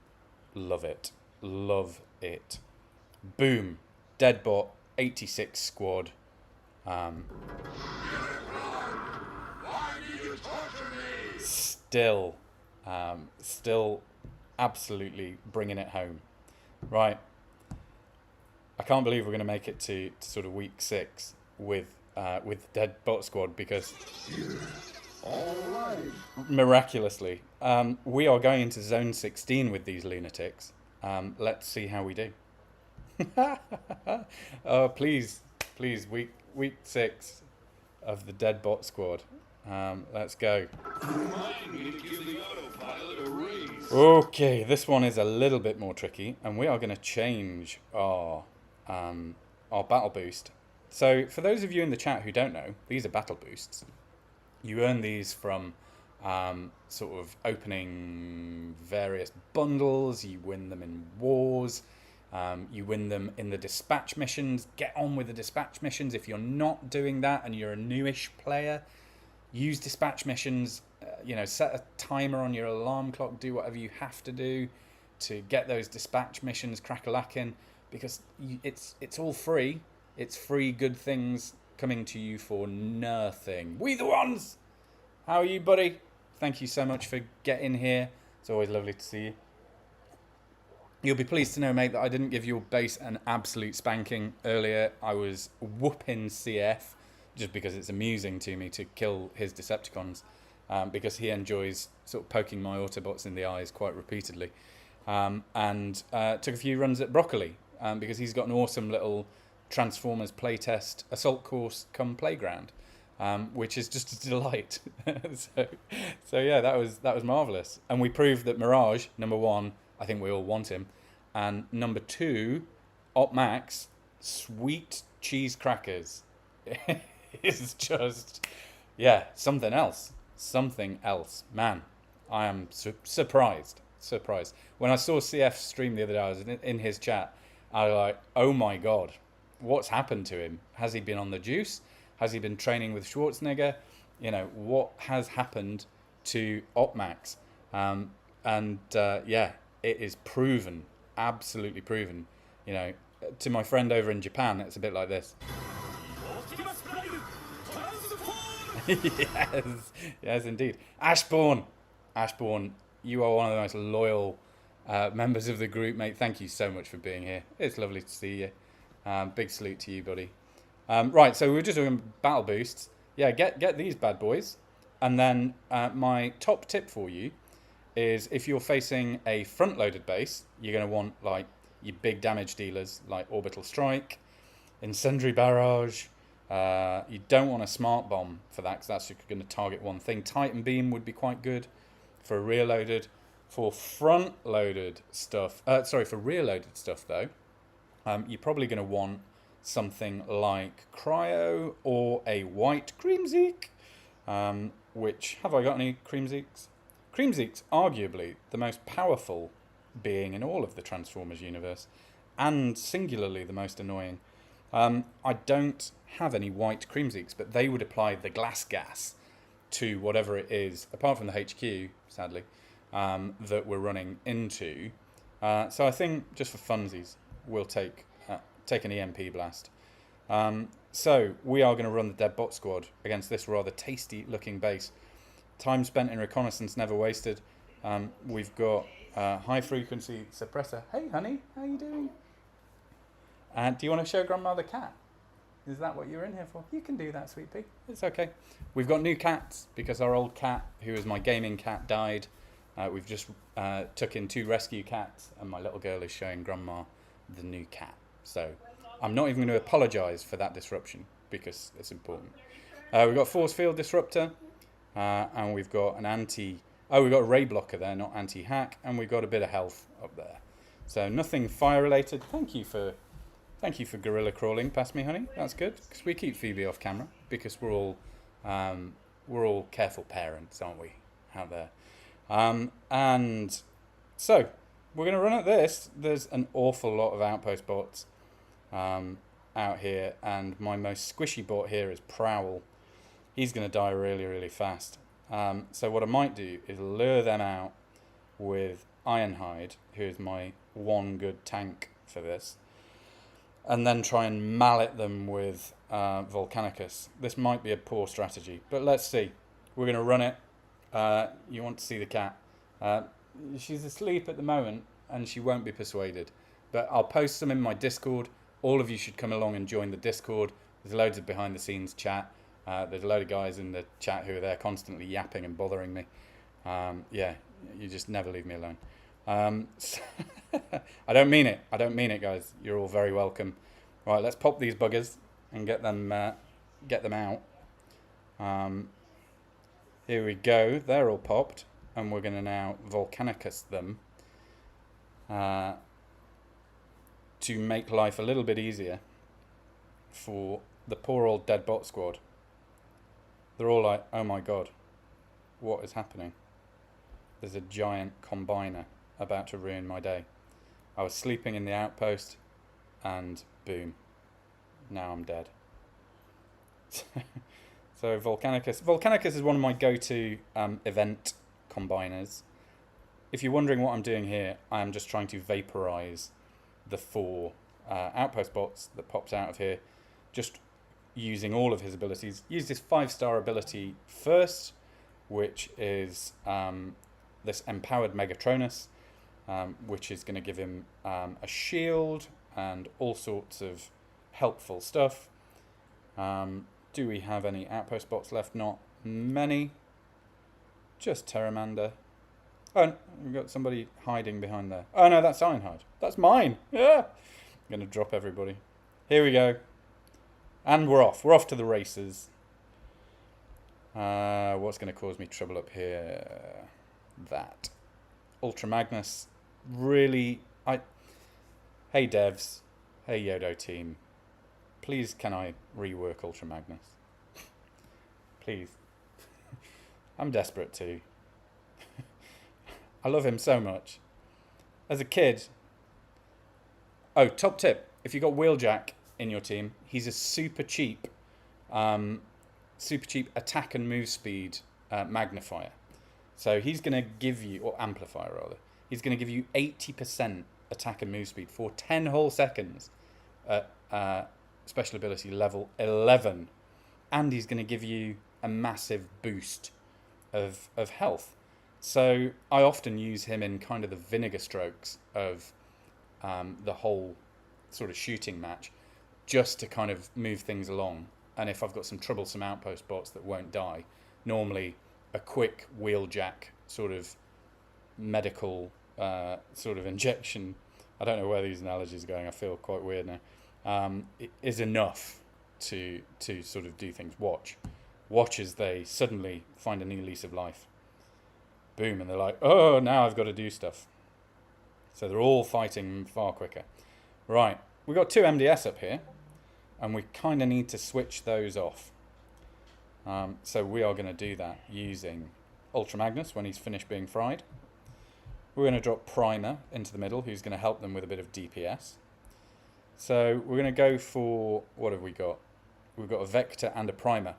Love it. Love it. Boom. Deadbot 86 squad. Still absolutely bringing it home. Right. I can't believe we're going to make it to sort of week 6 with Deadbot squad, because miraculously we are going into zone 16 with these lunatics. Let's see how we do. Oh, please, week 6 of the Deadbot squad. Let's go. Okay, this one is a little bit more tricky, and we are going to change our battle boost. So, for those of you in the chat who don't know, these are battle boosts. You earn these from sort of opening various bundles. You win them in wars. You win them in the dispatch missions. Get on with the dispatch missions. If you're not doing that and you're a newish player, use dispatch missions. Set a timer on your alarm clock. Do whatever you have to do to get those dispatch missions crack-a-lacking, because it's all free. It's free good things coming to you for nothing. We the ones! How are you, buddy? Thank you so much for getting here. It's always lovely to see you. You'll be pleased to know, mate, that I didn't give your base an absolute spanking earlier. I was whooping CF just because it's amusing to me to kill his Decepticons, because he enjoys sort of poking my Autobots in the eyes quite repeatedly. And took a few runs at Broccoli, because he's got an awesome little Transformers playtest assault course come playground, which is just a delight. so yeah, that was marvellous. And we proved that Mirage, number 1, I think we all want him, and number 2, Opmax, sweet cheese crackers, is just, yeah, something else. Man, I am surprised. When I saw CF stream the other day, I was in his chat, I was like, oh my god, what's happened to him? Has he been on the juice? Has he been training with Schwarzenegger? What has happened to Opmax? Yeah, it is proven, absolutely proven. To my friend over in Japan, it's a bit like this. yes, indeed. Ashbourne, you are one of the most loyal members of the group, mate. Thank you so much for being here. It's lovely to see you. Big salute to you, buddy. Right, so we were just doing battle boosts. Yeah, get these bad boys. And then my top tip for you is if you're facing a front-loaded base, you're going to want like your big damage dealers like Orbital Strike, Incendiary Barrage. You don't want a Smart Bomb for that because that's going to target one thing. Titan Beam would be quite good for rear-loaded. For front-loaded stuff, for rear-loaded stuff though, you're probably going to want something like Cryo or a White Creamzeek. Which, have I got any Creamzeeks? Creamzeek's arguably the most powerful being in all of the Transformers universe, and singularly the most annoying. I don't have any white Creamzeeks, but they would apply the glass gas to whatever it is, apart from the HQ, sadly, that we're running into. So I think, just for funsies, we'll take an EMP blast. So we are going to run the Deadbot squad against this rather tasty-looking base. Time spent in reconnaissance never wasted. We've got high-frequency suppressor. Hey, honey, how you doing? And do you want to show Grandma the cat? Is that what you're in here for? You can do that, sweet pig. It's okay. We've got new cats because our old cat, who was my gaming cat, died. We've just took in 2 rescue cats, and my little girl is showing Grandma the new cat. So I'm not even going to apologise for that disruption because it's important. We've got Force Field Disruptor, and we've got an we've got a Ray Blocker there, not anti-hack, and we've got a bit of health up there. So nothing fire related. Thank you for gorilla crawling past me, honey. That's good because we keep Phoebe off camera because we're all careful parents, aren't we, out there? And so we're going to run at this. There's an awful lot of outpost bots out here, and my most squishy bot here is Prowl. He's going to die really, really fast. So what I might do is lure them out with Ironhide, who is my one good tank for this, and then try and mallet them with Volcanicus. This might be a poor strategy, but let's see. We're going to run it. You want to see the cat. She's asleep at the moment, and she won't be persuaded. But I'll post some in my Discord. All of you should come along and join the Discord. There's loads of behind-the-scenes chat. There's a load of guys in the chat who are there constantly yapping and bothering me. Yeah, you just never leave me alone. So I don't mean it. I don't mean it, guys. You're all very welcome. Right, let's pop these buggers and get them out. Here we go. They're all popped, and we're going to now Volcanicus them to make life a little bit easier for the poor old Deadbot squad. They're all like, oh my god, what is happening? There's a giant combiner about to ruin my day. I was sleeping in the outpost, and boom, now I'm dead. So Volcanicus is one of my go-to event combiners. If you're wondering what I'm doing here, I am just trying to vaporize the 4 outpost bots that pops out of here, just using all of his abilities. Use this 5-star ability first, which is this Empowered Megatronus, which is going to give him a shield and all sorts of helpful stuff. Do we have any outpost bots left? Not many. Just Terramander. Oh, we've got somebody hiding behind there. Oh no, that's Ironhide. That's mine. Yeah. I'm going to drop everybody. Here we go. And we're off. We're off to the races. What's going to cause me trouble up here? That. Ultra Magnus. Really, Hey devs. Hey Yodo team. Please can I rework Ultra Magnus? Please. I'm desperate too. I love him so much. As a kid... Oh, top tip. If you've got Wheeljack in your team, he's a super cheap attack and move speed magnifier. So he's going to give you, or amplifier rather, he's going to give you 80% attack and move speed for 10 whole seconds at special ability level 11. And he's going to give you a massive boost of health. So I often use him in kind of the vinegar strokes of the whole sort of shooting match. just to kind of move things along. And if I've got some troublesome outpost bots that won't die, normally a quick wheeljack sort of medical sort of injection, I don't know where these analogies are going, I feel quite weird now, it is enough to sort of do things. Watch as they suddenly find a new lease of life. Boom, and they're like, oh, now I've got to do stuff. So they're all fighting far quicker. Right, we've got 2 MDS up here, and we kind of need to switch those off. So we are going to do that using Ultra Magnus when he's finished being fried. We're going to drop Primer into the middle, who's going to help them with a bit of DPS. So we're going to go for, what have we got? We've got a Vector and a Primer.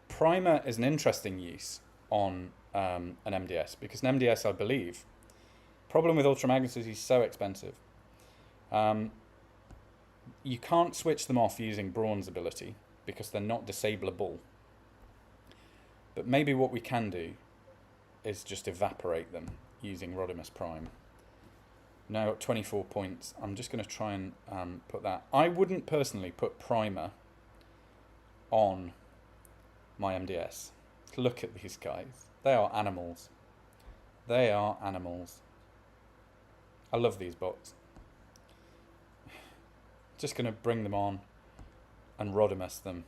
Primer is an interesting use on an MDS, because an MDS, I believe, problem with Ultra Magnus is he's so expensive. You can't switch them off using Brawn's ability because they're not disableable. But maybe what we can do is just evaporate them using Rodimus Prime. Now got 24 points. I'm just going to try and put that. I wouldn't personally put Primer on my MDS. Look at these guys. They are animals. They are animals. I love these bots. Just going to bring them on and Rodimus them.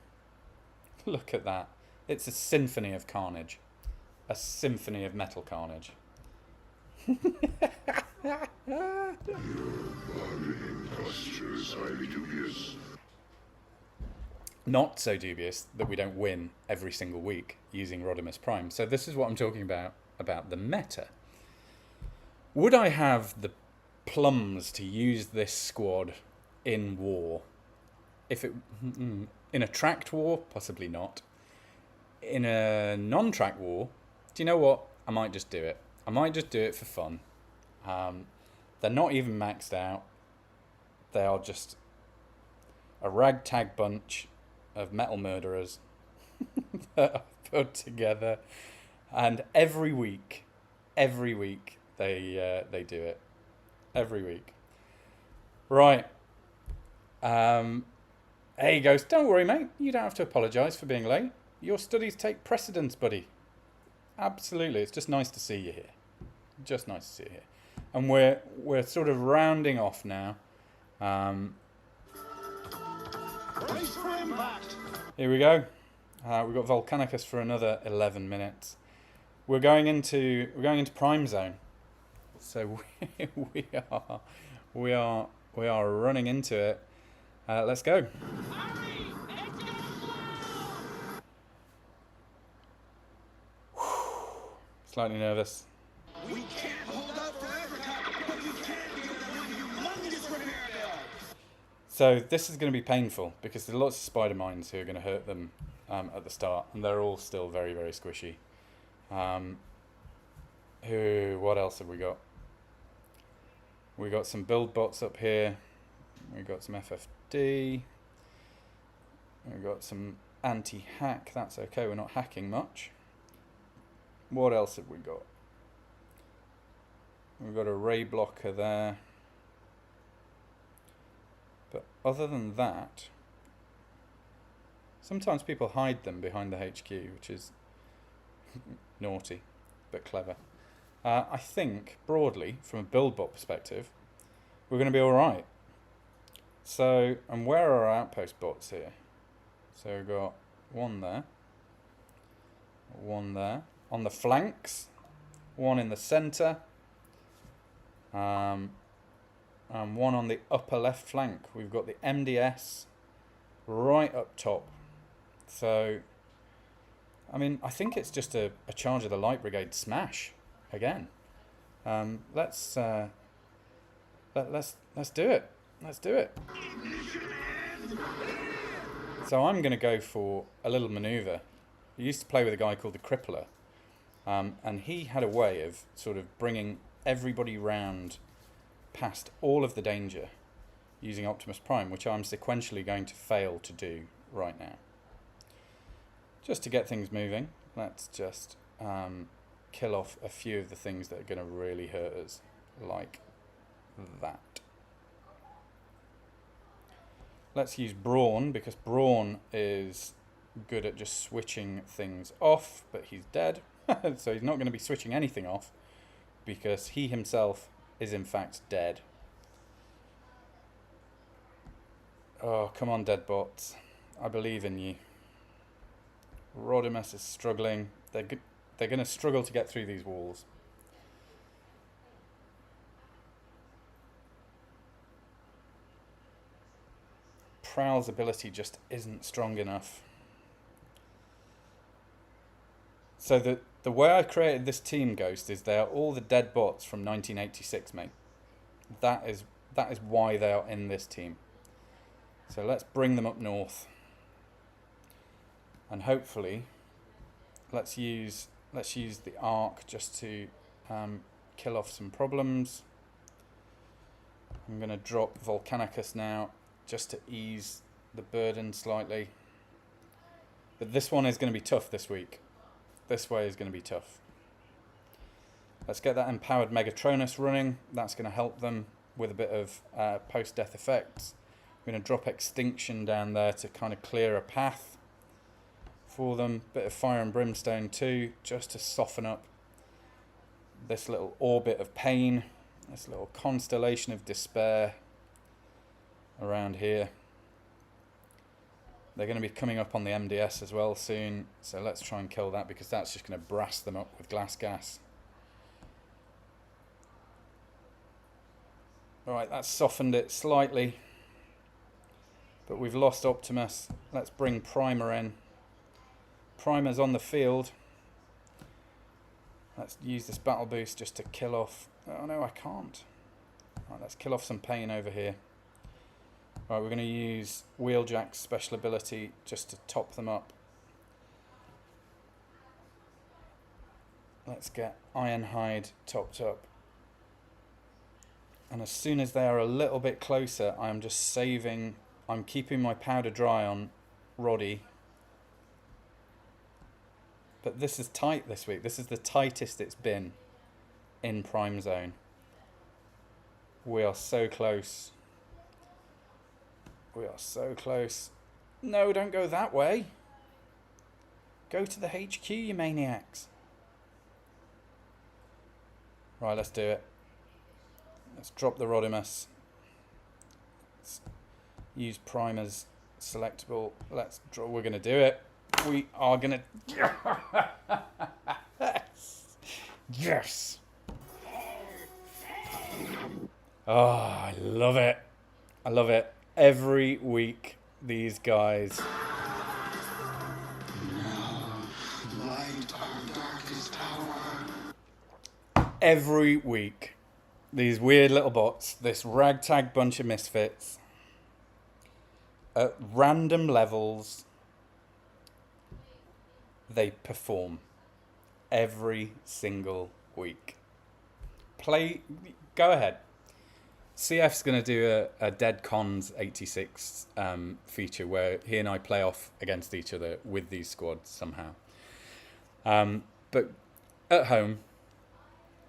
Look at that. It's a symphony of carnage. A symphony of metal carnage. Not so dubious that we don't win every single week using Rodimus Prime. So this is what I'm talking about the meta. Would I have the plums to use this squad in war? If it in a tracked war, possibly not. In a non-tracked war, do you know what? I might just do it. I might just do it for fun. They're not even maxed out. They are just a ragtag bunch of metal murderers that are put together, and every week they do it. Every week. Right. Hey, Ghost, don't worry, mate. You don't have to apologise for being late. Your studies take precedence, buddy. Absolutely. It's just nice to see you here. Just nice to see you here. And we're sort of rounding off now. Here we go. We've got Volcanicus for another 11 minutes. We're going into Prime Zone. So we are running into it. Let's go. Slightly nervous. We can't hold out forever, but we can get a humongous repair. So this is going to be painful because there's lots of spider mines who are going to hurt them at the start, and they're all still very, very squishy. What else have we got? We got some build bots up here. We got some FFD. We got some anti-hack. That's okay. We're not hacking much. What else have we got? We've got a ray blocker there. But other than that, sometimes people hide them behind the HQ, which is naughty, but clever. I think, broadly, from a build bot perspective, we're going to be alright. So, and where are our outpost bots here? So we've got one there. One there. On the flanks. One in the centre. And one on the upper left flank. We've got the MDS right up top. So, I mean, I think it's just a charge of the Light Brigade smash again. Let's do it. Let's do it. So I'm going to go for a little manoeuvre. I used to play with a guy called the Crippler. And he had a way of sort of bringing everybody round past all of the danger using Optimus Prime, which I'm sequentially going to fail to do right now. Just to get things moving, let's just kill off a few of the things that are going to really hurt us, like that. Let's use Brawn, because Brawn is good at just switching things off, but he's dead. So he's not going to be switching anything off, because he himself is in fact dead. Oh, come on, Deadbot. I believe in you. Rodimus is struggling. They're going to struggle to get through these walls. Prowl's ability just isn't strong enough. So the way I created this team, Ghost, is they are all the Deadbots from 1986, mate. That is why they are in this team. So let's bring them up north. And hopefully let's use the arc just to kill off some problems. I'm going to drop Volcanicus now, just to ease the burden slightly. But this one is going to be tough this week. This way is going to be tough. Let's get that empowered Megatronus running. That's going to help them with a bit of post-death effects. I'm going to drop Extinction down there to kind of clear a path for them. Bit of Fire and Brimstone too, just to soften up this little orbit of pain, this little constellation of despair around here. They're going to be coming up on the MDS as well soon, so let's try and kill that, because that's just going to blast them up with glass gas. Alright, that's softened it slightly, but we've lost Optimus. Let's bring Primer in. Primer's on the field. Let's use this battle boost just to kill off... Oh no, I can't. Right, let's kill off some pain over here. Right, we're going to use Wheeljack's special ability just to top them up. Let's get Ironhide topped up. And as soon as they are a little bit closer, I'm just saving... I'm keeping my powder dry on Roddy. But this is tight this week. This is the tightest it's been in Prime Zone. We are so close. We are so close. No, don't go that way. Go to the HQ, you maniacs. Right, let's do it. Let's drop the Rodimus. Let's use Primer's selectable. Let's draw. We're going to do it. We are going to... Yes! Yes! Oh, I love it. I love it. Every week, these guys. Light our darkest power. Every week, these weird little bots, this ragtag bunch of misfits, at random levels, they perform every single week. Go ahead. CF's going to do a Dead Cons 86 feature where he and I play off against each other with these squads somehow. But at home,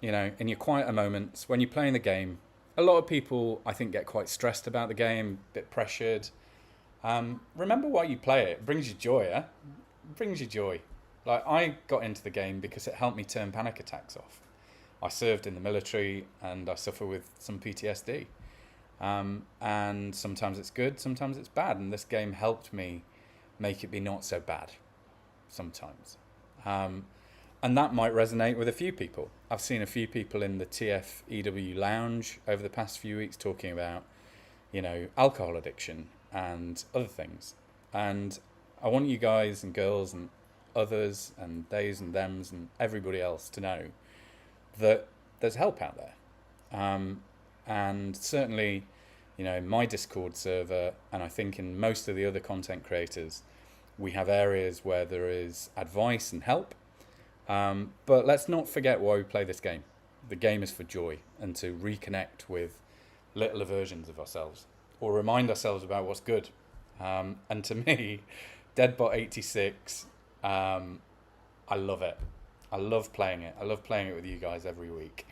you know, in your quieter moments, when you're playing the game, a lot of people, I think, get quite stressed about the game, a bit pressured. Remember why you play it. It brings you joy, eh? It brings you joy. Like, I got into the game because it helped me turn panic attacks off. I served in the military and I suffer with some PTSD. And sometimes it's good, sometimes it's bad. And this game helped me make it be not so bad sometimes. And that might resonate with a few people. I've seen a few people in the TFEW lounge over the past few weeks talking about, you know, alcohol addiction and other things. And I want you guys and girls and others and theys and thems and everybody else to know that there's help out there. And certainly, you know, in my Discord server, and I think in most of the other content creators, we have areas where there is advice and help. But let's not forget why we play this game. The game is for joy and to reconnect with little versions of ourselves or remind ourselves about what's good. And to me, Deadbot 86, I love it. I love playing it. I love playing it with you guys every week.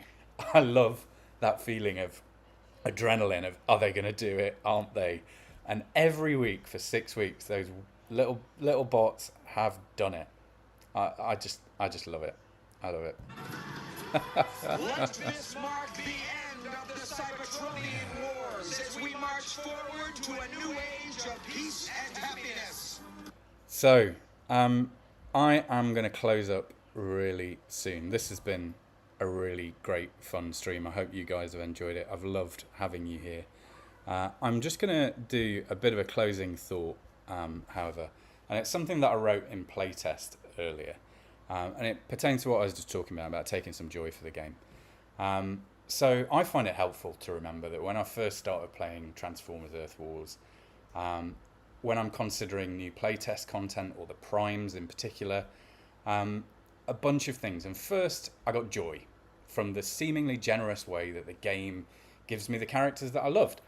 I love that feeling of adrenaline of, are they going to do it? Aren't they? And every week for 6 weeks, those little bots have done it. I just love it. I love it. Let this mark the end of the Cybertronian Wars as we march forward to a new age of peace and happiness. So, I am going to close up really soon. This has been a really great, fun stream. I hope you guys have enjoyed it. I've loved having you here. I'm just going to do a bit of a closing thought, however, and it's something that I wrote in playtest earlier, and it pertains to what I was just talking about taking some joy for the game. So I find it helpful to remember that when I first started playing Transformers Earth Wars, when I'm considering new playtest content, or the primes in particular, a bunch of things. And first, I got joy from the seemingly generous way that the game gives me the characters that I loved.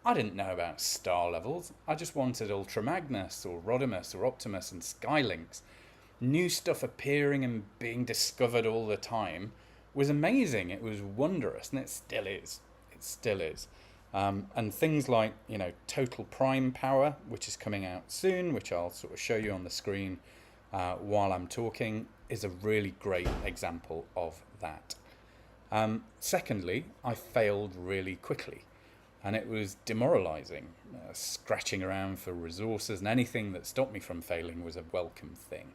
I didn't know about star levels. I just wanted Ultra Magnus or Rodimus or Optimus and Skylynx. New stuff appearing and being discovered all the time was amazing. It was wondrous, and it still is. It still is. And things like, Total Prime Power, which is coming out soon, which I'll sort of show you on the screen while I'm talking, is a really great example of that. Secondly, I failed really quickly. And it was demoralising. Scratching around for resources, and anything that stopped me from failing was a welcome thing.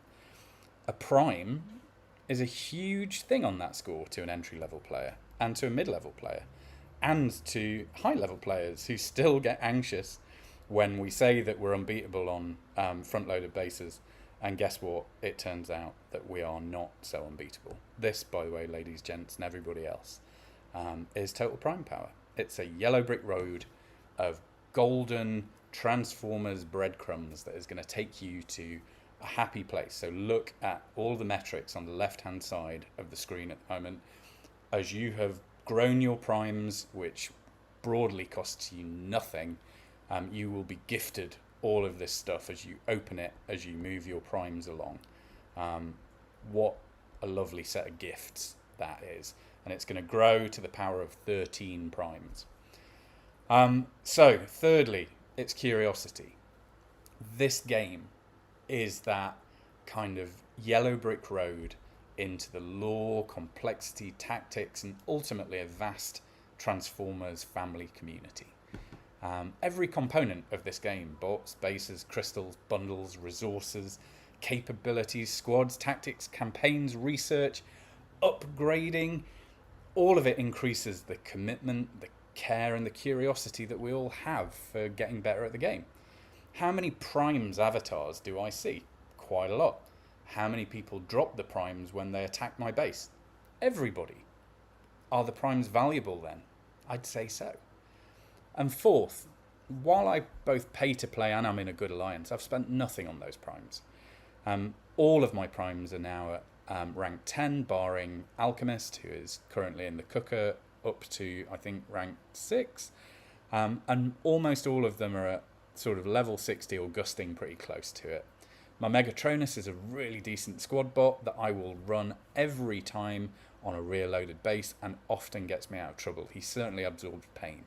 A prime is a huge thing on that score to an entry-level player, and to a mid-level player, and to high-level players who still get anxious when we say that we're unbeatable on front-loaded bases. And guess what? It turns out that we are not so unbeatable. This, by the way, ladies, gents, and everybody else, is Total Prime Power. It's a yellow brick road of golden Transformers breadcrumbs that is going to take you to a happy place. So look at all the metrics on the left-hand side of the screen at the moment. As you have grown your primes, which broadly costs you nothing, you will be gifted all of this stuff as you open it, as you move your primes along. What a lovely set of gifts that is. And it's going to grow to the power of 13 primes. So, thirdly, it's curiosity. This game is that kind of yellow brick road into the lore, complexity, tactics, and ultimately a vast Transformers family community. Every component of this game, bots, bases, crystals, bundles, resources, capabilities, squads, tactics, campaigns, research, upgrading, all of it increases the commitment, the care, and the curiosity that we all have for getting better at the game. How many primes avatars do I see? Quite a lot. How many people drop the primes when they attack my base? Everybody. Are the primes valuable then? I'd say so. And fourth, while I both pay to play and I'm in a good alliance, I've spent nothing on those primes. All of my primes are now at rank 10, barring Alchemist, who is currently in the cooker, up to, I think, rank 6. And almost all of them are at sort of level 60 or gusting pretty close to it. My Megatronus is a really decent squad bot that I will run every time on a rear loaded base and often gets me out of trouble. He certainly absorbs pain.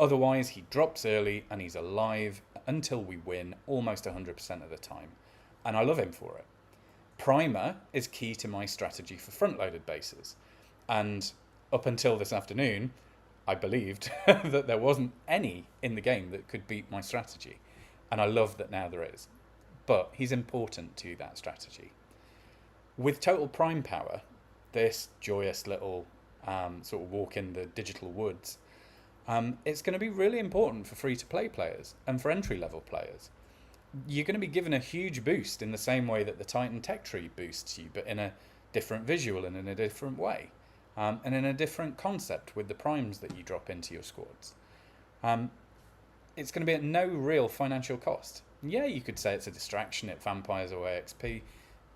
Otherwise, he drops early and he's alive until we win almost 100% of the time. And I love him for it. Primer is key to my strategy for front-loaded bases. And up until this afternoon, I believed that there wasn't any in the game that could beat my strategy. And I love that now there is. But he's important to that strategy. With Total Prime Power, this joyous little sort of walk in the digital woods, it's going to be really important for free-to-play players and for entry-level players. You're going to be given a huge boost in the same way that the Titan Tech Tree boosts you, but in a different visual and in a different way. And in a different concept with the primes that you drop into your squads. It's going to be at no real financial cost. Yeah, you could say it's a distraction, it vampires away XP,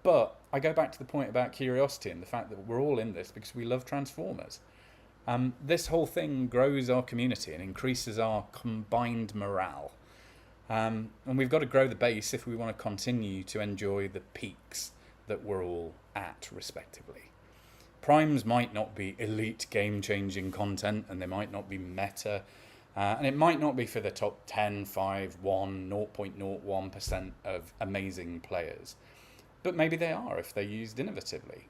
but I go back to the point about curiosity and the fact that we're all in this because we love Transformers. This whole thing grows our community and increases our combined morale. And we've got to grow the base if we want to continue to enjoy the peaks that we're all at, respectively. Primes might not be elite game-changing content, and they might not be meta, And it might not be for the top 10, 5, 1, 0.01% of amazing players. But maybe they are if they're used innovatively.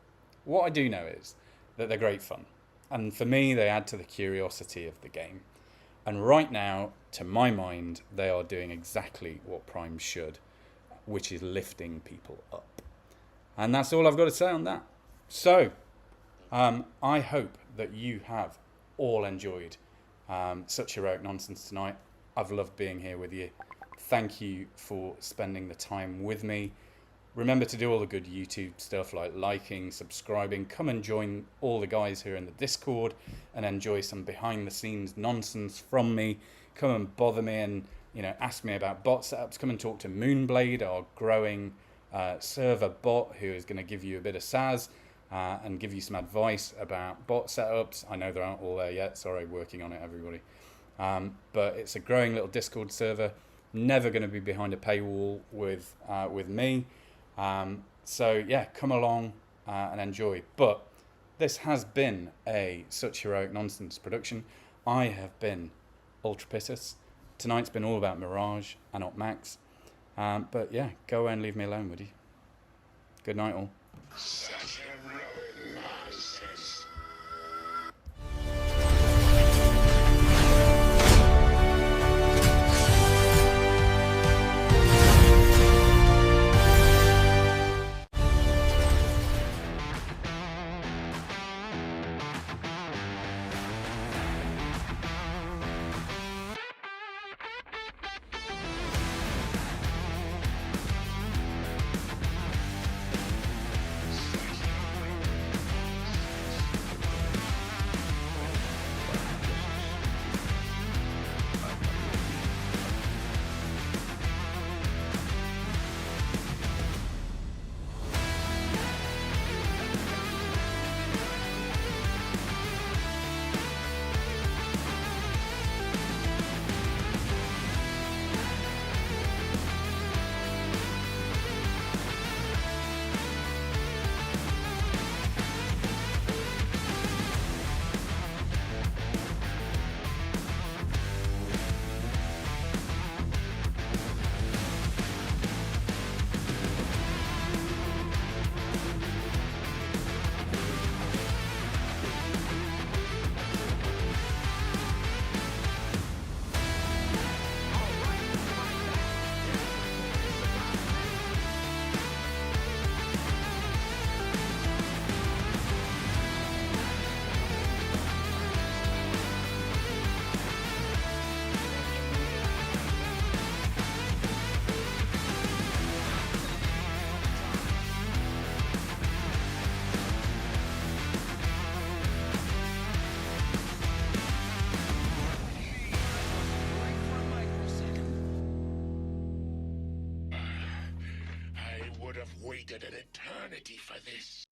What I do know is that they're great fun. And for me, they add to the curiosity of the game. And right now, to my mind, they are doing exactly what Prime should, which is lifting people up. And that's all I've got to say on that. So, I hope that you have all enjoyed such heroic nonsense tonight. I've loved being here with you. Thank you for spending the time with me. Remember to do all the good YouTube stuff like liking, subscribing. Come and join all the guys who are in the Discord and enjoy some behind the scenes nonsense from me. Come and bother me and ask me about bot setups. Come and talk to Moonblade, our growing server bot, who is going to give you a bit of SaaS and give you some advice about bot setups. I know they aren't all there yet. Sorry, working on it, everybody. But it's a growing little Discord server. Never going to be behind a paywall with me. So yeah, come along and enjoy. But this has been a Such Heroic Nonsense production. I have been Ultra Pittus. Tonight's been all about Mirage and Optimise. But yeah, go away and leave me alone, would you? Good night, all. Such heroic nonsense. I would have waited an eternity for this.